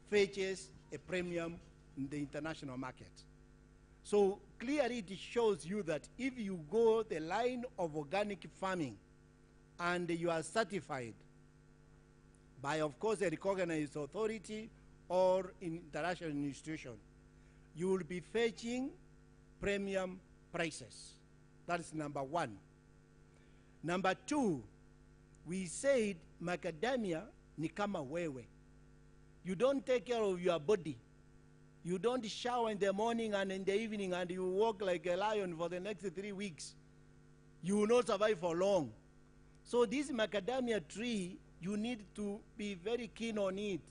fetches a premium in the international market. So clearly it shows you that if you go the line of organic farming and you are certified by, of course, a recognized authority or international institution, you will be fetching premium prices. That is number one. Number two, we said macadamia ni kama wewe. You don't take care of your body. You don't shower in the morning and in the evening and you walk like a lion for the next 3 weeks. You will not survive for long. So this macadamia tree, you need to be very keen on it.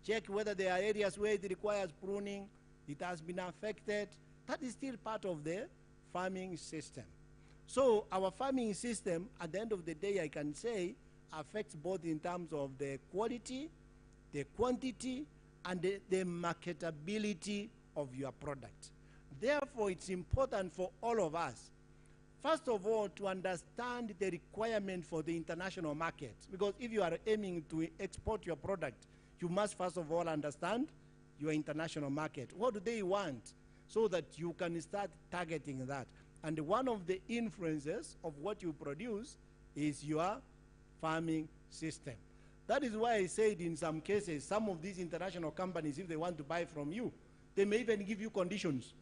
Check whether there are areas where it requires pruning, it has been affected. That is still part of the farming system. So our farming system, at the end of the day, I can say, affects both in terms of the quality, the quantity, and the marketability of your product. Therefore, it's important for all of us, first of all, to understand the requirement for the international market. Because if you are aiming to export your product, you must first of all understand your international market. What do they want? So that you can start targeting that. And one of the influences of what you produce is your farming system. That is why I said in some cases, some of these international companies, if they want to buy from you, they may even give you conditions,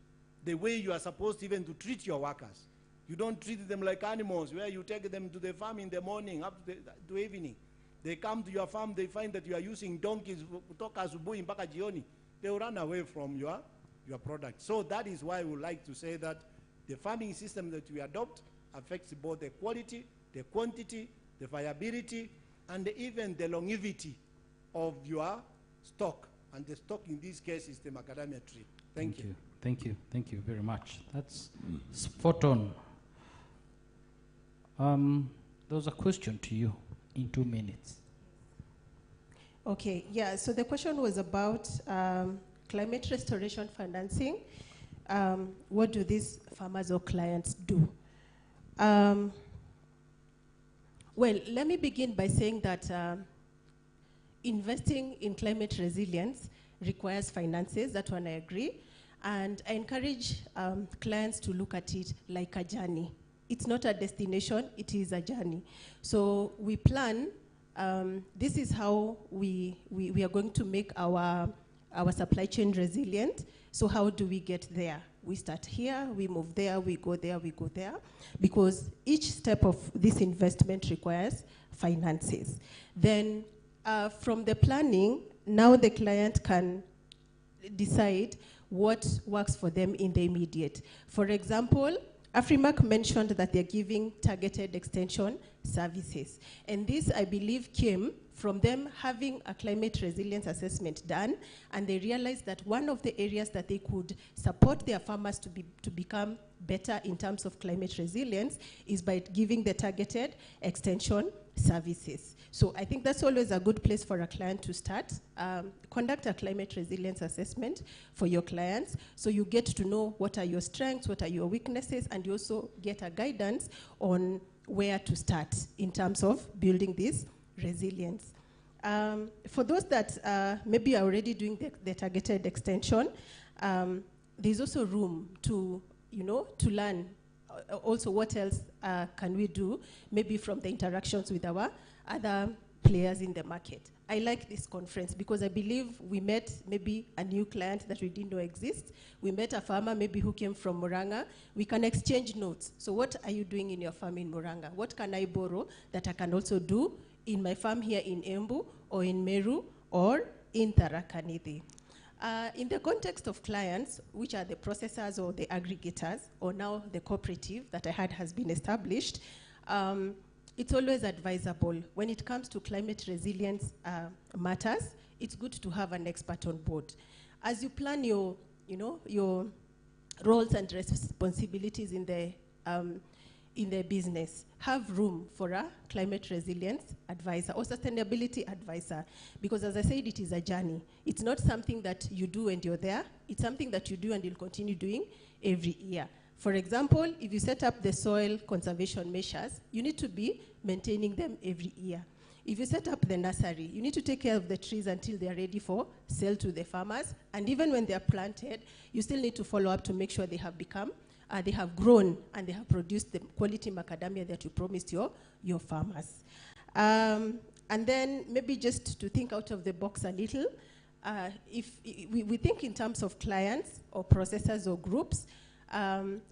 the way you are supposed even to treat your workers. You don't treat them like animals, where you take them to the farm in the morning, up to evening. They come to your farm, they find that you are using donkeys, kutoka asubuhi mpaka jioni. They will run away from your product. So that is why we would like to say that the farming system that we adopt affects both the quality, the quantity, the viability, and even the longevity of your stock. And the stock in this case is the macadamia tree. Thank you. Thank you. Thank you very much. That's spot on. There was a question to you in 2 minutes. Okay, yeah, so the question was about climate restoration financing. What do these farmers or clients do? Well, let me begin by saying that investing in climate resilience requires finances. That one I agree. And I encourage clients to look at it like a journey. It's not a destination, it is a journey. So we plan, this is how we are going to make our supply chain resilient. So how do we get there? We start here, we move there, we go there, we go there, because each step of this investment requires finances. Then from the planning, now the client can decide what works for them in the immediate. For example, Afrimac mentioned that they're giving targeted extension services. And this, I believe, came from them having a climate resilience assessment done, and they realized that one of the areas that they could support their farmers to become better in terms of climate resilience is by giving the targeted extension services. So I think that's always a good place for a client to start. Conduct a climate resilience assessment for your clients, so you get to know what are your strengths, what are your weaknesses, and you also get a guidance on where to start in terms of building this resilience. For those that maybe are already doing the targeted extension, there's also room to learn also what else can we do, maybe from the interactions with our other players in the market. I like this conference because I believe we met maybe a new client that we didn't know exists. We met a farmer maybe who came from Muranga. We can exchange notes. So what are you doing in your farm in Muranga? What can I borrow that I can also do in my farm here in Embu or in Meru or in Tharaka Nithi? In the context of clients, which are the processors or the aggregators, or now the cooperative that I had has been established, it's always advisable when it comes to climate resilience matters. It's good to have an expert on board. As you plan your roles and responsibilities in in their business have room for a climate resilience advisor or sustainability advisor? Because as I said, it is a journey. It's not something that you do and you're there. It's something that you do and you'll continue doing every year. For example, if you set up the soil conservation measures, you need to be maintaining them every year. If you set up the nursery, you need to take care of the trees until they are ready for sale to the farmers. And even when they are planted, you still need to follow up to make sure they have become they have grown and they have produced the quality macadamia that you promised your farmers. And then maybe just to think out of the box a little, if we think in terms of clients or processors or groups,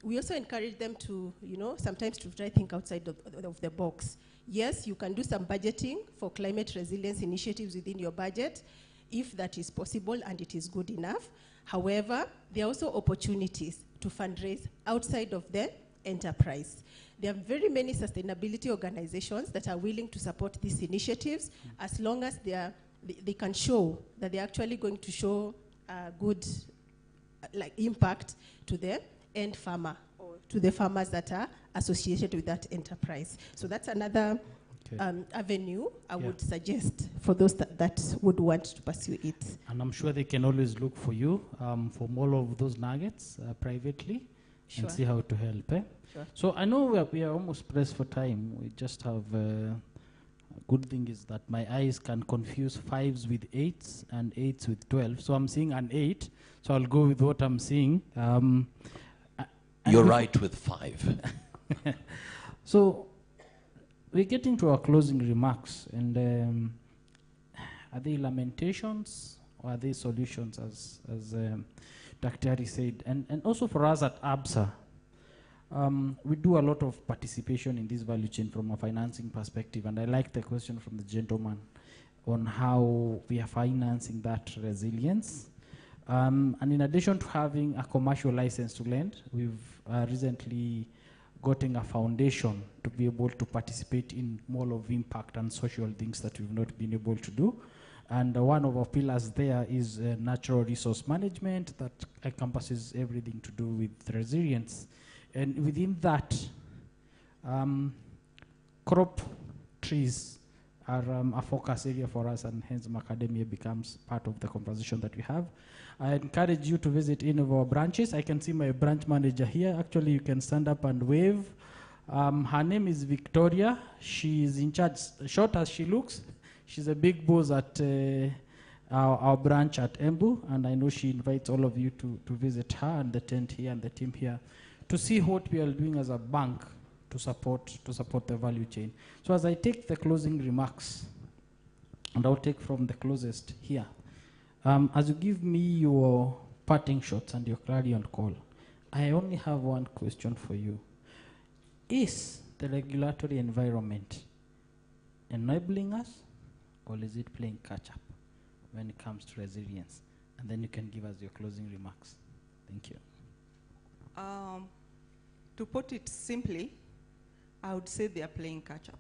we also encourage them to, sometimes to try to think outside of the box. Yes, you can do some budgeting for climate resilience initiatives within your budget, if that is possible and it is good enough. However, there are also opportunities to fundraise outside of the enterprise. There are very many sustainability organizations that are willing to support these initiatives as long as they can show that they're actually going to show good impact to the end farmer or to the farmers that are associated with that enterprise. So that's another avenue I would suggest for those that would want to pursue it. And I'm sure they can always look for you for more of those nuggets privately and see how to help. Sure. So I know we are almost pressed for time. We just have a good thing is that my eyes can confuse 5s with 8s and 8s with 12. So I'm seeing an 8. So I'll go with what I'm seeing. You're right with 5. So we're getting to our closing remarks, and are they lamentations or are they solutions, as Dr. Hari said? And also for us at ABSA, we do a lot of participation in this value chain from a financing perspective, and I like the question from the gentleman on how we are financing that resilience. And in addition to having a commercial license to lend, we've recently gotten a foundation to be able to participate in more of impact and social things that we've not been able to do. And one of our pillars there is natural resource management that encompasses everything to do with resilience. And within that, crop trees are a focus area for us, and hence macadamia becomes part of the conversation that we have. I encourage you to visit any of our branches. I can see my branch manager here. Actually, you can stand up and wave. Her name is Victoria. She is in charge, short as she looks. She's a big boss at our branch at Embu, and I know she invites all of you to visit her and the tent here and the team here to see what we are doing as a bank to support the value chain. So as I take the closing remarks, and I'll take from the closest here, as you give me your parting shots and your clarion call, I only have one question for you. Is the regulatory environment enabling us, or is it playing catch-up when it comes to resilience? And then you can give us your closing remarks. Thank you. To put it simply, I would say they are playing catch-up.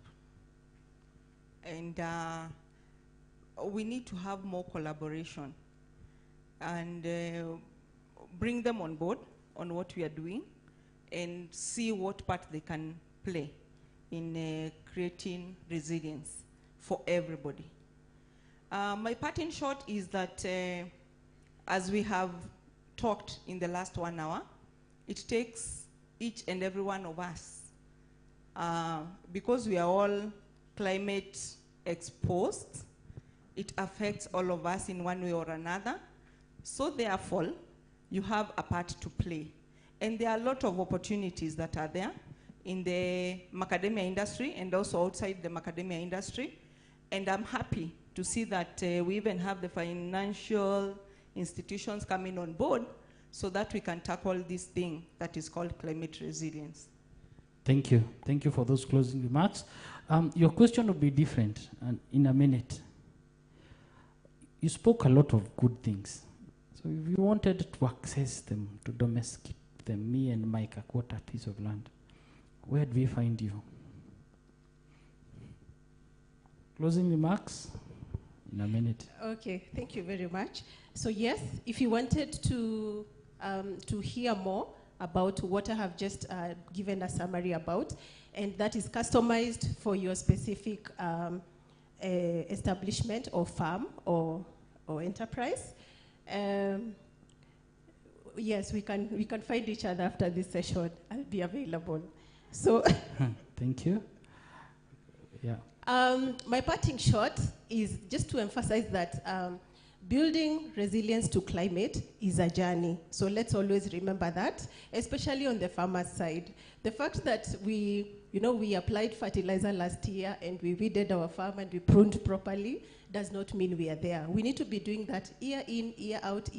And we need to have more collaboration and bring them on board on what we are doing and see what part they can play in creating resilience for everybody. My parting shot is that as we have talked in the last 1 hour, it takes each and every one of us, because we are all climate exposed, it affects all of us in one way or another. So therefore, you have a part to play. And there are a lot of opportunities that are there in the macadamia industry and also outside the macadamia industry. And I'm happy to see that we even have the financial institutions coming on board so that we can tackle this thing that is called climate resilience. Thank you. Thank you for those closing remarks. Your question will be different in a minute. You spoke a lot of good things. So if you wanted to access them, to domesticate them, me and Mike, a quarter piece of land, where do we find you? Closing remarks in a minute. Okay, thank you very much. So yes, if you wanted to hear more about what I have just given a summary about, and that is customized for your specific establishment or farm or enterprise. Yes, we can find each other after this session. I'll be available. So, thank you. Yeah. My parting shot is just to emphasize that building resilience to climate is a journey. So let's always remember that, especially on the farmer's side. The fact that we applied fertilizer last year and we weeded our farm and we pruned properly does not mean we are there. We need to be doing that year in, year out,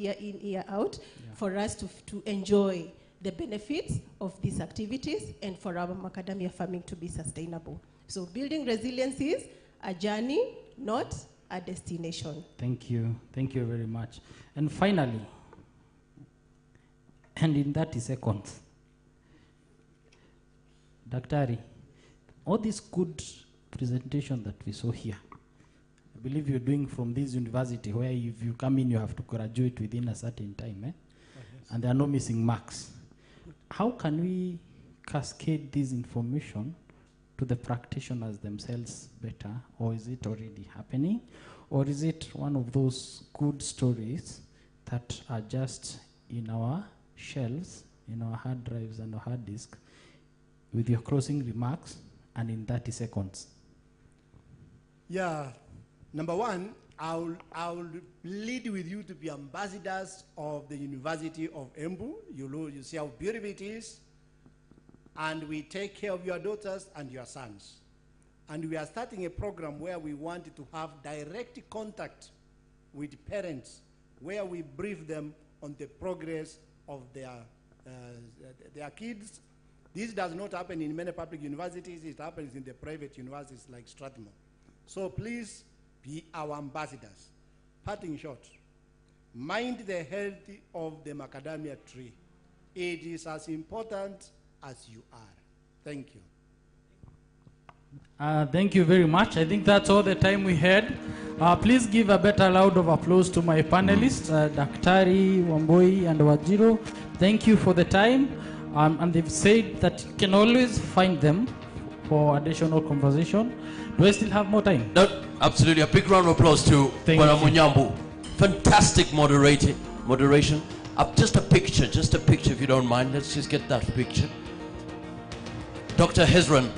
for us to enjoy the benefits of these activities and for our macadamia farming to be sustainable. So building resilience is a journey, not a destination. Thank you. Thank you very much. And finally, and in 30 seconds, Daktari, all this good presentation that we saw here, I believe you're doing from this university where if you come in, you have to graduate within a certain time, eh? Oh, yes. And there are no missing marks. How can we cascade this information to the practitioners themselves better, or is it already happening? Or is it one of those good stories that are just in our shelves, in our hard drives and our hard disk, with your closing remarks and in 30 seconds? Yeah, number one, I'll lead with you to be ambassadors of the University of Embu. You see how beautiful it is. And we take care of your daughters and your sons. And we are starting a program where we want to have direct contact with parents, where we brief them on the progress of their kids. This does not happen in many public universities. It happens in the private universities like Strathmore. So please be our ambassadors. Parting shot, mind the health of the macadamia tree. It is as important as you are. Thank you. Thank you very much. I think that's all the time we had. Please give a better round of applause to my panelists, Daktari, Wamboi, and Wajiro. Thank you for the time. And they've said that you can always find them for additional conversation. Do I still have more time? No, absolutely. A big round of applause to Munyambu. Fantastic moderation. Just a picture if you don't mind. Let's just get that picture. Dr. Hezron,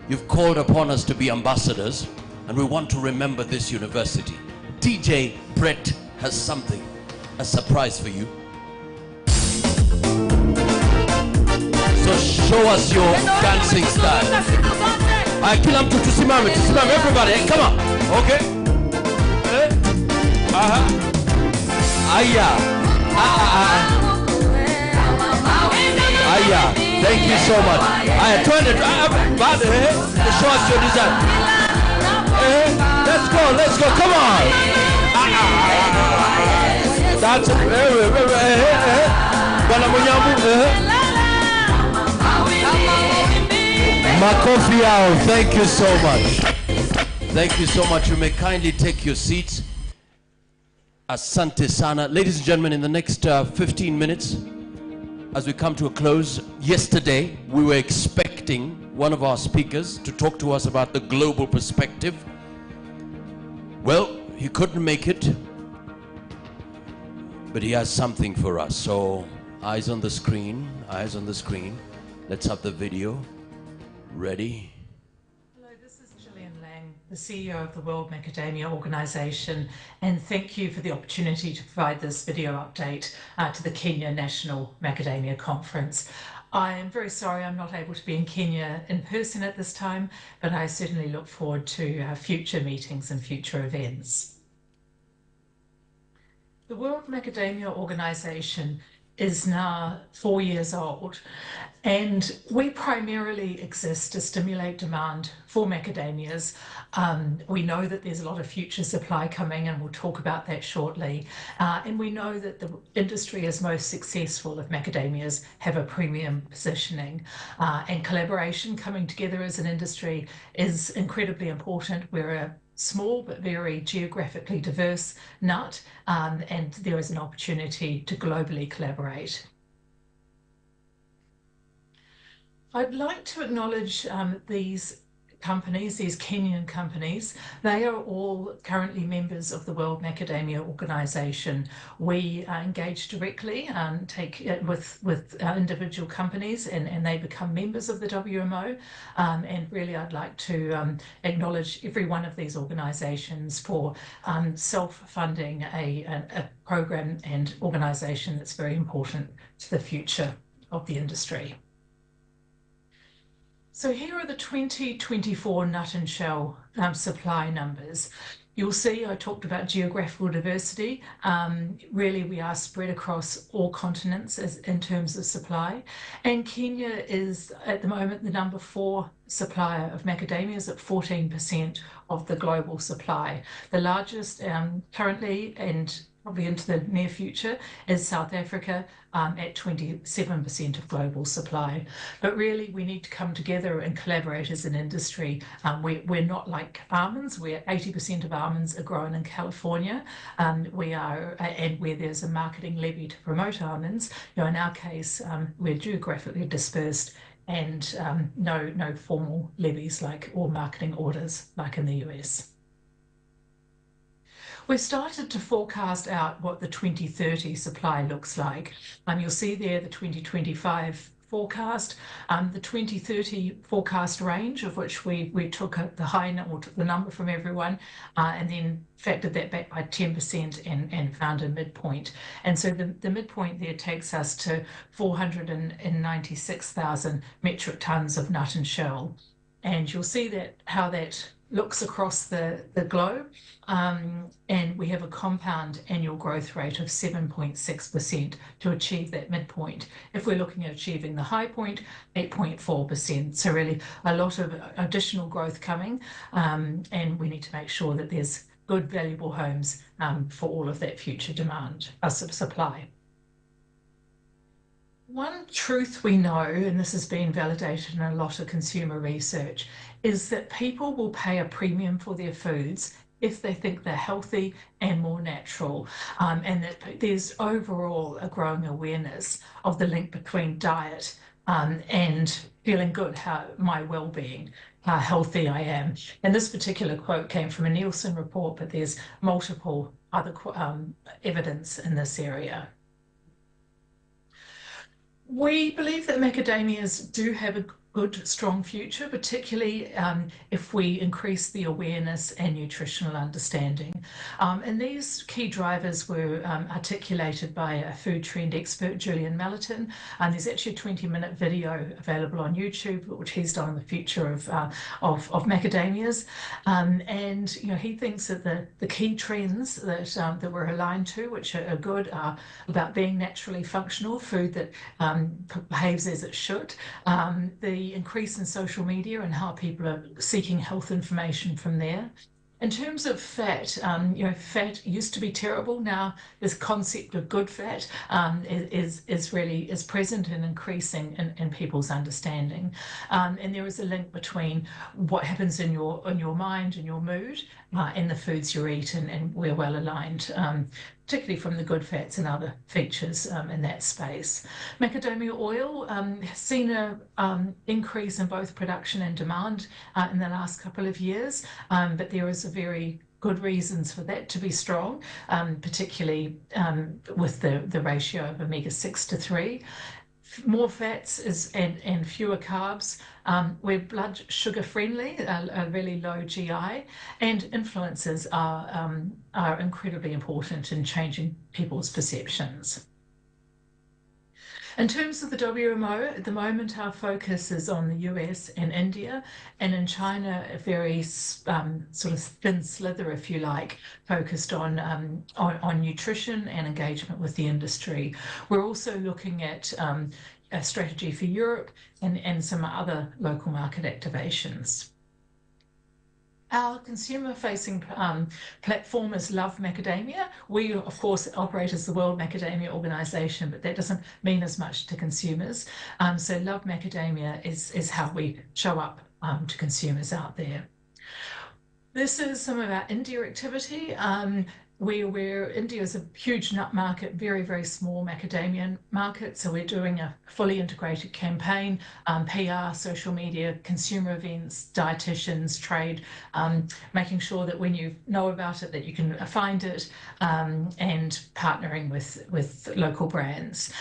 you've called upon us to be ambassadors, and we want to remember this university. DJ Brett has something, a surprise for you. So show us your dancing style. Kila mtu tusimame, everybody, hey, come on. Okay. Aya. Aya. Thank you so much. Aya, turn it. Show us your design. Let's go. Come on. That's it. Bwana Munyambu. Makofi out. Thank you so much. Thank you so much. You may kindly take your seats. Asante sana. Ladies and gentlemen, in the next 15 minutes, as we come to a close, yesterday we were expecting one of our speakers to talk to us about the global perspective. Well, he couldn't make it, but he has something for us. So, eyes on the screen. Let's have the video. Ready? Hello, this is Gillian Lang, the CEO of the World Macadamia Organization, and thank you for the opportunity to provide this video update to the Kenya National Macadamia Conference. I am very sorry I'm not able to be in Kenya in person at this time, but I certainly look forward to future meetings and future events. The World Macadamia Organization is now 4 years old, and we primarily exist to stimulate demand for macadamias. We know that there's a lot of future supply coming, and we'll talk about that shortly. And we know that the industry is most successful if macadamias have a premium positioning. And collaboration, coming together as an industry, is incredibly important. We're a small but very geographically diverse nut, and there is an opportunity to globally collaborate. I'd like to acknowledge these companies, these Kenyan companies. They are all currently members of the World Macadamia Organization. We engage directly with individual companies, and they become members of the WMO. And really, I'd like to acknowledge every one of these organizations for self-funding a program and organization that's very important to the future of the industry. So here are the 2024 nut and shell supply numbers. You'll see I talked about geographical diversity. Really, we are spread across all continents in terms of supply. And Kenya is, at the moment, the number 4 supplier of macadamias at 14% of the global supply. The largest currently, and probably into the near future, is South Africa at 27% of global supply. But really, we need to come together and collaborate as an industry. We're not like almonds, where 80% of almonds are grown in California. And where there's a marketing levy to promote almonds. In our case, we're geographically dispersed and no formal levies or marketing orders like in the US. We've started to forecast out what the 2030 supply looks like. You'll see there the 2025 forecast, the 2030 forecast range, of which we took the the number from everyone, and then factored that back by 10% and found a midpoint. And so the midpoint there takes us to 496,000 metric tons of nut and shell. And you'll see how that looks across the globe, and we have a compound annual growth rate of 7.6% to achieve that midpoint. If we're looking at achieving the high point, 8.4%. So really a lot of additional growth coming, and we need to make sure that there's good, valuable homes for all of that future demand, supply. One truth we know, and this has been validated in a lot of consumer research, is that people will pay a premium for their foods if they think they're healthy and more natural, and that there's overall a growing awareness of the link between diet and feeling good, my well-being, how healthy I am. And this particular quote came from a Nielsen report, but there's multiple other evidence in this area. We believe that macadamias do have a good, strong future, particularly if we increase the awareness and nutritional understanding. And these key drivers were articulated by a food trend expert, Julian Melliton. And there's actually a 20-minute video available on YouTube, which he's done on the future of macadamias. And he thinks that the key trends that we're aligned to, which are good, are about being naturally functional, food that behaves as it should, the increase in social media and how people are seeking health information from there. In terms of fat, fat used to be terrible. Now this concept of good fat is present and increasing in people's understanding. And there is a link between what happens in your mind and your mood and the foods you eat, and we're well aligned, particularly from the good fats and other features in that space. Macadamia oil has seen an increase in both production and demand in the last couple of years, but there is a very good reasons for that to be strong, particularly with the ratio of omega-6 to 3. More fats and fewer carbs. We're blood sugar friendly, a really low GI, and influences are incredibly important in changing people's perceptions. In terms of the WMO, at the moment our focus is on the US and India, and in China a very sort of thin slither, if you like, focused on nutrition and engagement with the industry. We're also looking at a strategy for Europe and some other local market activations. Our consumer-facing platform is Love Macadamia. We, of course, operate as the World Macadamia Organization, but that doesn't mean as much to consumers. So Love Macadamia is how we show up to consumers out there. This is some of our India activity. we're India is a huge nut market, very, very small macadamia market. So we're doing a fully integrated campaign, PR, social media, consumer events, dietitians, trade, making sure that when you know about it, that you can find it, and partnering with local brands.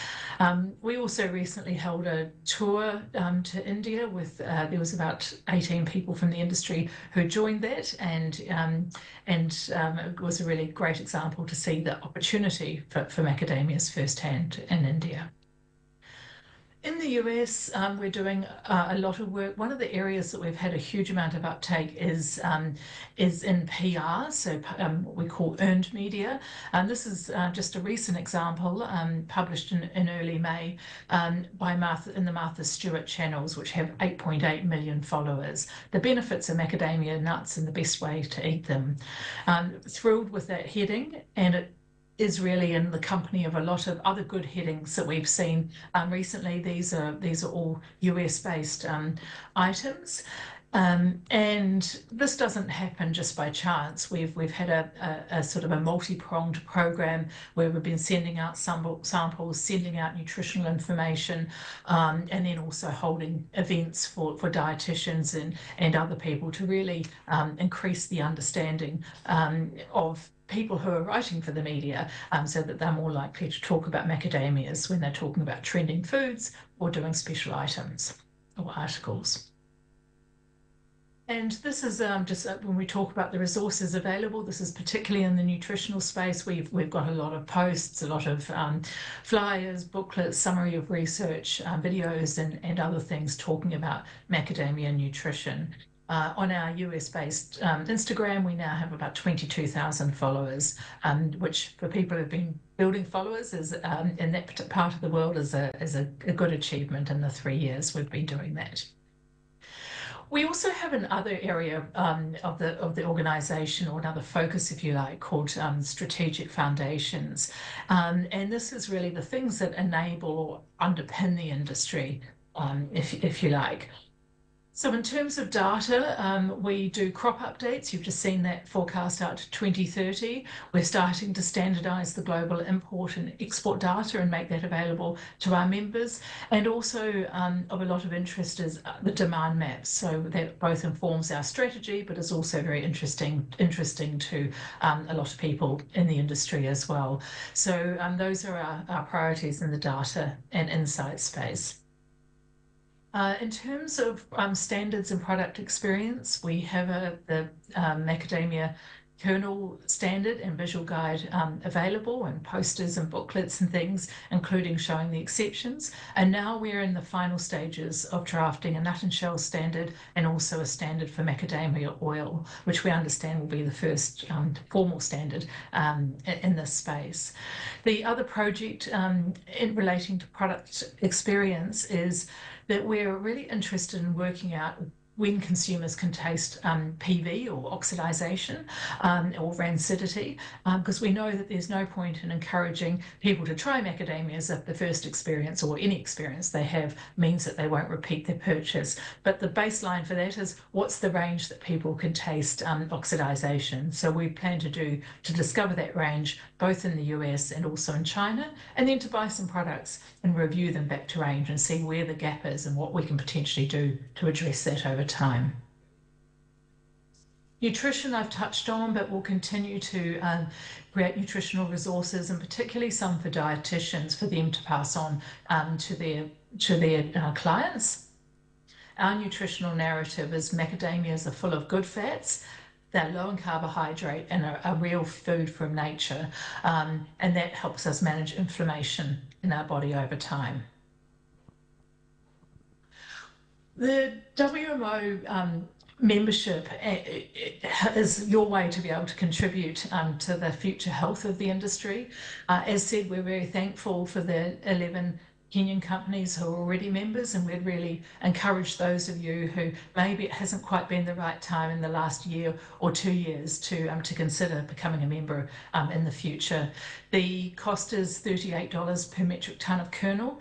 We also recently held a tour to India with, there was about 18 people from the industry who joined that, and it was a really great example to see the opportunity for macadamias firsthand in India. In the US, we're doing a lot of work. One of the areas that we've had a huge amount of uptake is in PR, so what we call earned media. This is just a recent example published in early May by in the Martha Stewart channels, which have 8.8 million followers. The benefits of macadamia nuts and the best way to eat them. Thrilled with that heading, and it is really in the company of a lot of other good headings that we've seen recently. These are all US-based items. And this doesn't happen just by chance. We've had a sort of a multi-pronged program where we've been sending out samples, sending out nutritional information, and then also holding events for dietitians and other people to really increase the understanding of people who are writing for the media, so that they're more likely to talk about macadamias when they're talking about trending foods or doing special items or articles. And this is just when we talk about the resources available, this is particularly in the nutritional space. We've got a lot of posts, a lot of flyers, booklets, summary of research, videos, and other things talking about macadamia nutrition. On our US-based Instagram, we now have about 22,000 followers, which for people who've been building followers is in that part of the world is a good achievement in the 3 years we've been doing that. We also have another area of the organisation, or another focus, if you like, called strategic foundations, and this is really the things that enable or underpin the industry, if you like. So in terms of data, we do crop updates. You've just seen that forecast out to 2030. We're starting to standardise the global import and export data and make that available to our members. And also of a lot of interest is the demand maps. So that both informs our strategy, but is also very interesting to a lot of people in the industry as well. So those are our priorities in the data and insight space. In terms of standards and product experience, we have the macadamia kernel standard and visual guide available, and posters and booklets and things, including showing the exceptions. And now we're in the final stages of drafting a nut and shell standard and also a standard for macadamia oil, which we understand will be the first formal standard in this space. The other project in relating to product experience is that we're really interested in working out when consumers can taste PV or oxidization or rancidity, because we know that there's no point in encouraging people to try macadamias if the first experience or any experience they have means that they won't repeat their purchase. But the baseline for that is what's the range that people can taste oxidization. So we plan to discover that range both in the US and also in China, and then to buy some products and review them back to range and see where the gap is and what we can potentially do to address that over time. Nutrition I've touched on, but we'll continue to create nutritional resources, and particularly some for dietitians, for them to pass on to their clients. Our nutritional narrative is macadamias are full of good fats, they're low in carbohydrate, and are a real food from nature, and that helps us manage inflammation in our body over time. The WMO membership is your way to be able to contribute to the future health of the industry. As said, we're very thankful for the 11 Kenyan companies who are already members, and we'd really encourage those of you who maybe it hasn't quite been the right time in the last year or 2 years to consider becoming a member in the future. The cost is $38 per metric tonne of kernel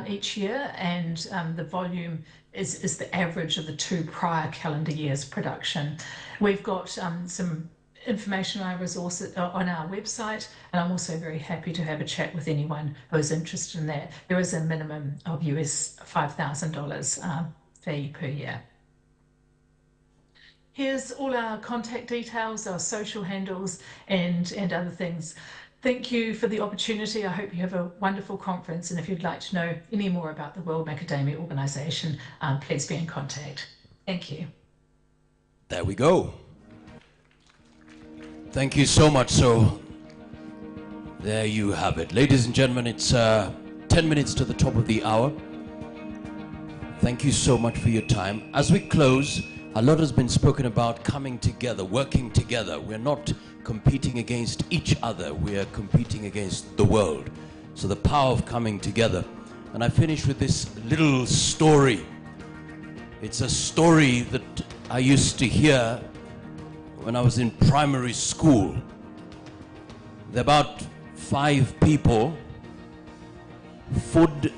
each year, and the volume is the average of the 2 prior calendar years' production. We've got some information on our resources on our website, and I'm also very happy to have a chat with anyone who is interested in that. There is a minimum of US $5,000 fee per year. Here's all our contact details, our social handles, and other things. Thank you for the opportunity. I hope you have a wonderful conference, and if you'd like to know any more about the World Macadamia Organization, please be in contact. Thank you. There we go. Thank you so much. So there you have it. Ladies and gentlemen, it's 10 minutes to the top of the hour. Thank you so much for your time. As we close, a lot has been spoken about coming together, working together. We're not competing against each other. We are competing against the world. So the power of coming together. And I finish with this little story. It's a story that I used to hear when I was in primary school. There are about 5 people. Food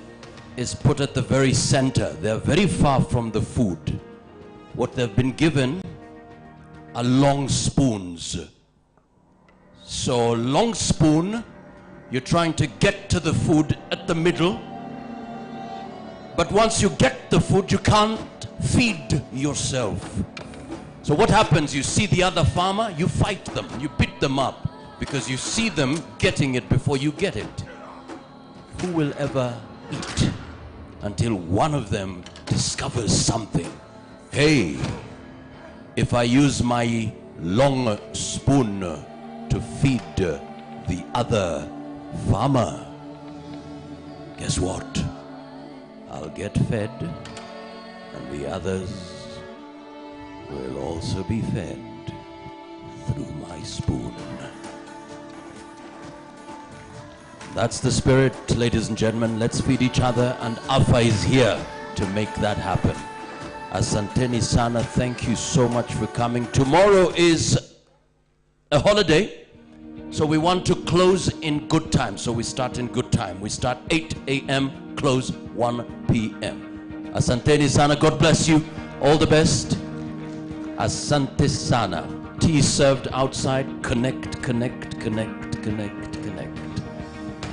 is put at the very center. They're very far from the food. What they've been given are long spoons. So long spoon, you're trying to get to the food at the middle. But once you get the food, you can't feed yourself. So what happens? You see the other farmer, you fight them, you beat them up because you see them getting it before you get it. Who will ever eat until one of them discovers something? Hey, if I use my long spoon to feed the other farmer, guess what? I'll get fed, and the others will also be fed through my spoon. That's the spirit, ladies and gentlemen. Let's feed each other, and AFA is here to make that happen. Asanteni sana, thank you so much for coming. Tomorrow is a holiday, so we want to close in good time. So we start in good time. We start 8 a.m., close 1 p.m. Asanteni sana, God bless you. All the best. Asante sana. Tea served outside. Connect, connect, connect, connect, connect.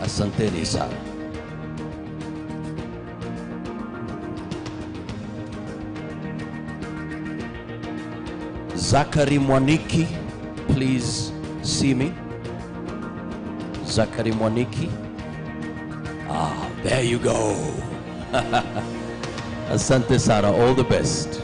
Asanteni sana. Zachary Mwaniki, please see me. Zachary Mwaniki. Ah, there you go. Asante sana, all the best.